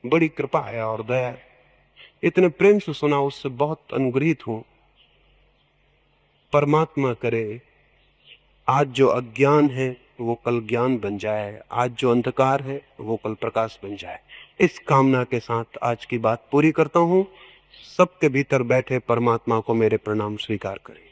बड़ी कृपा है और दया। इतने प्रेम से सुना, उससे बहुत अनुग्रहित हूं। परमात्मा करे आज जो अज्ञान है वो कल ज्ञान बन जाए, आज जो अंधकार है वो कल प्रकाश बन जाए। इस कामना के साथ आज की बात पूरी करता हूं। सबके भीतर बैठे परमात्मा को मेरे प्रणाम स्वीकार करें।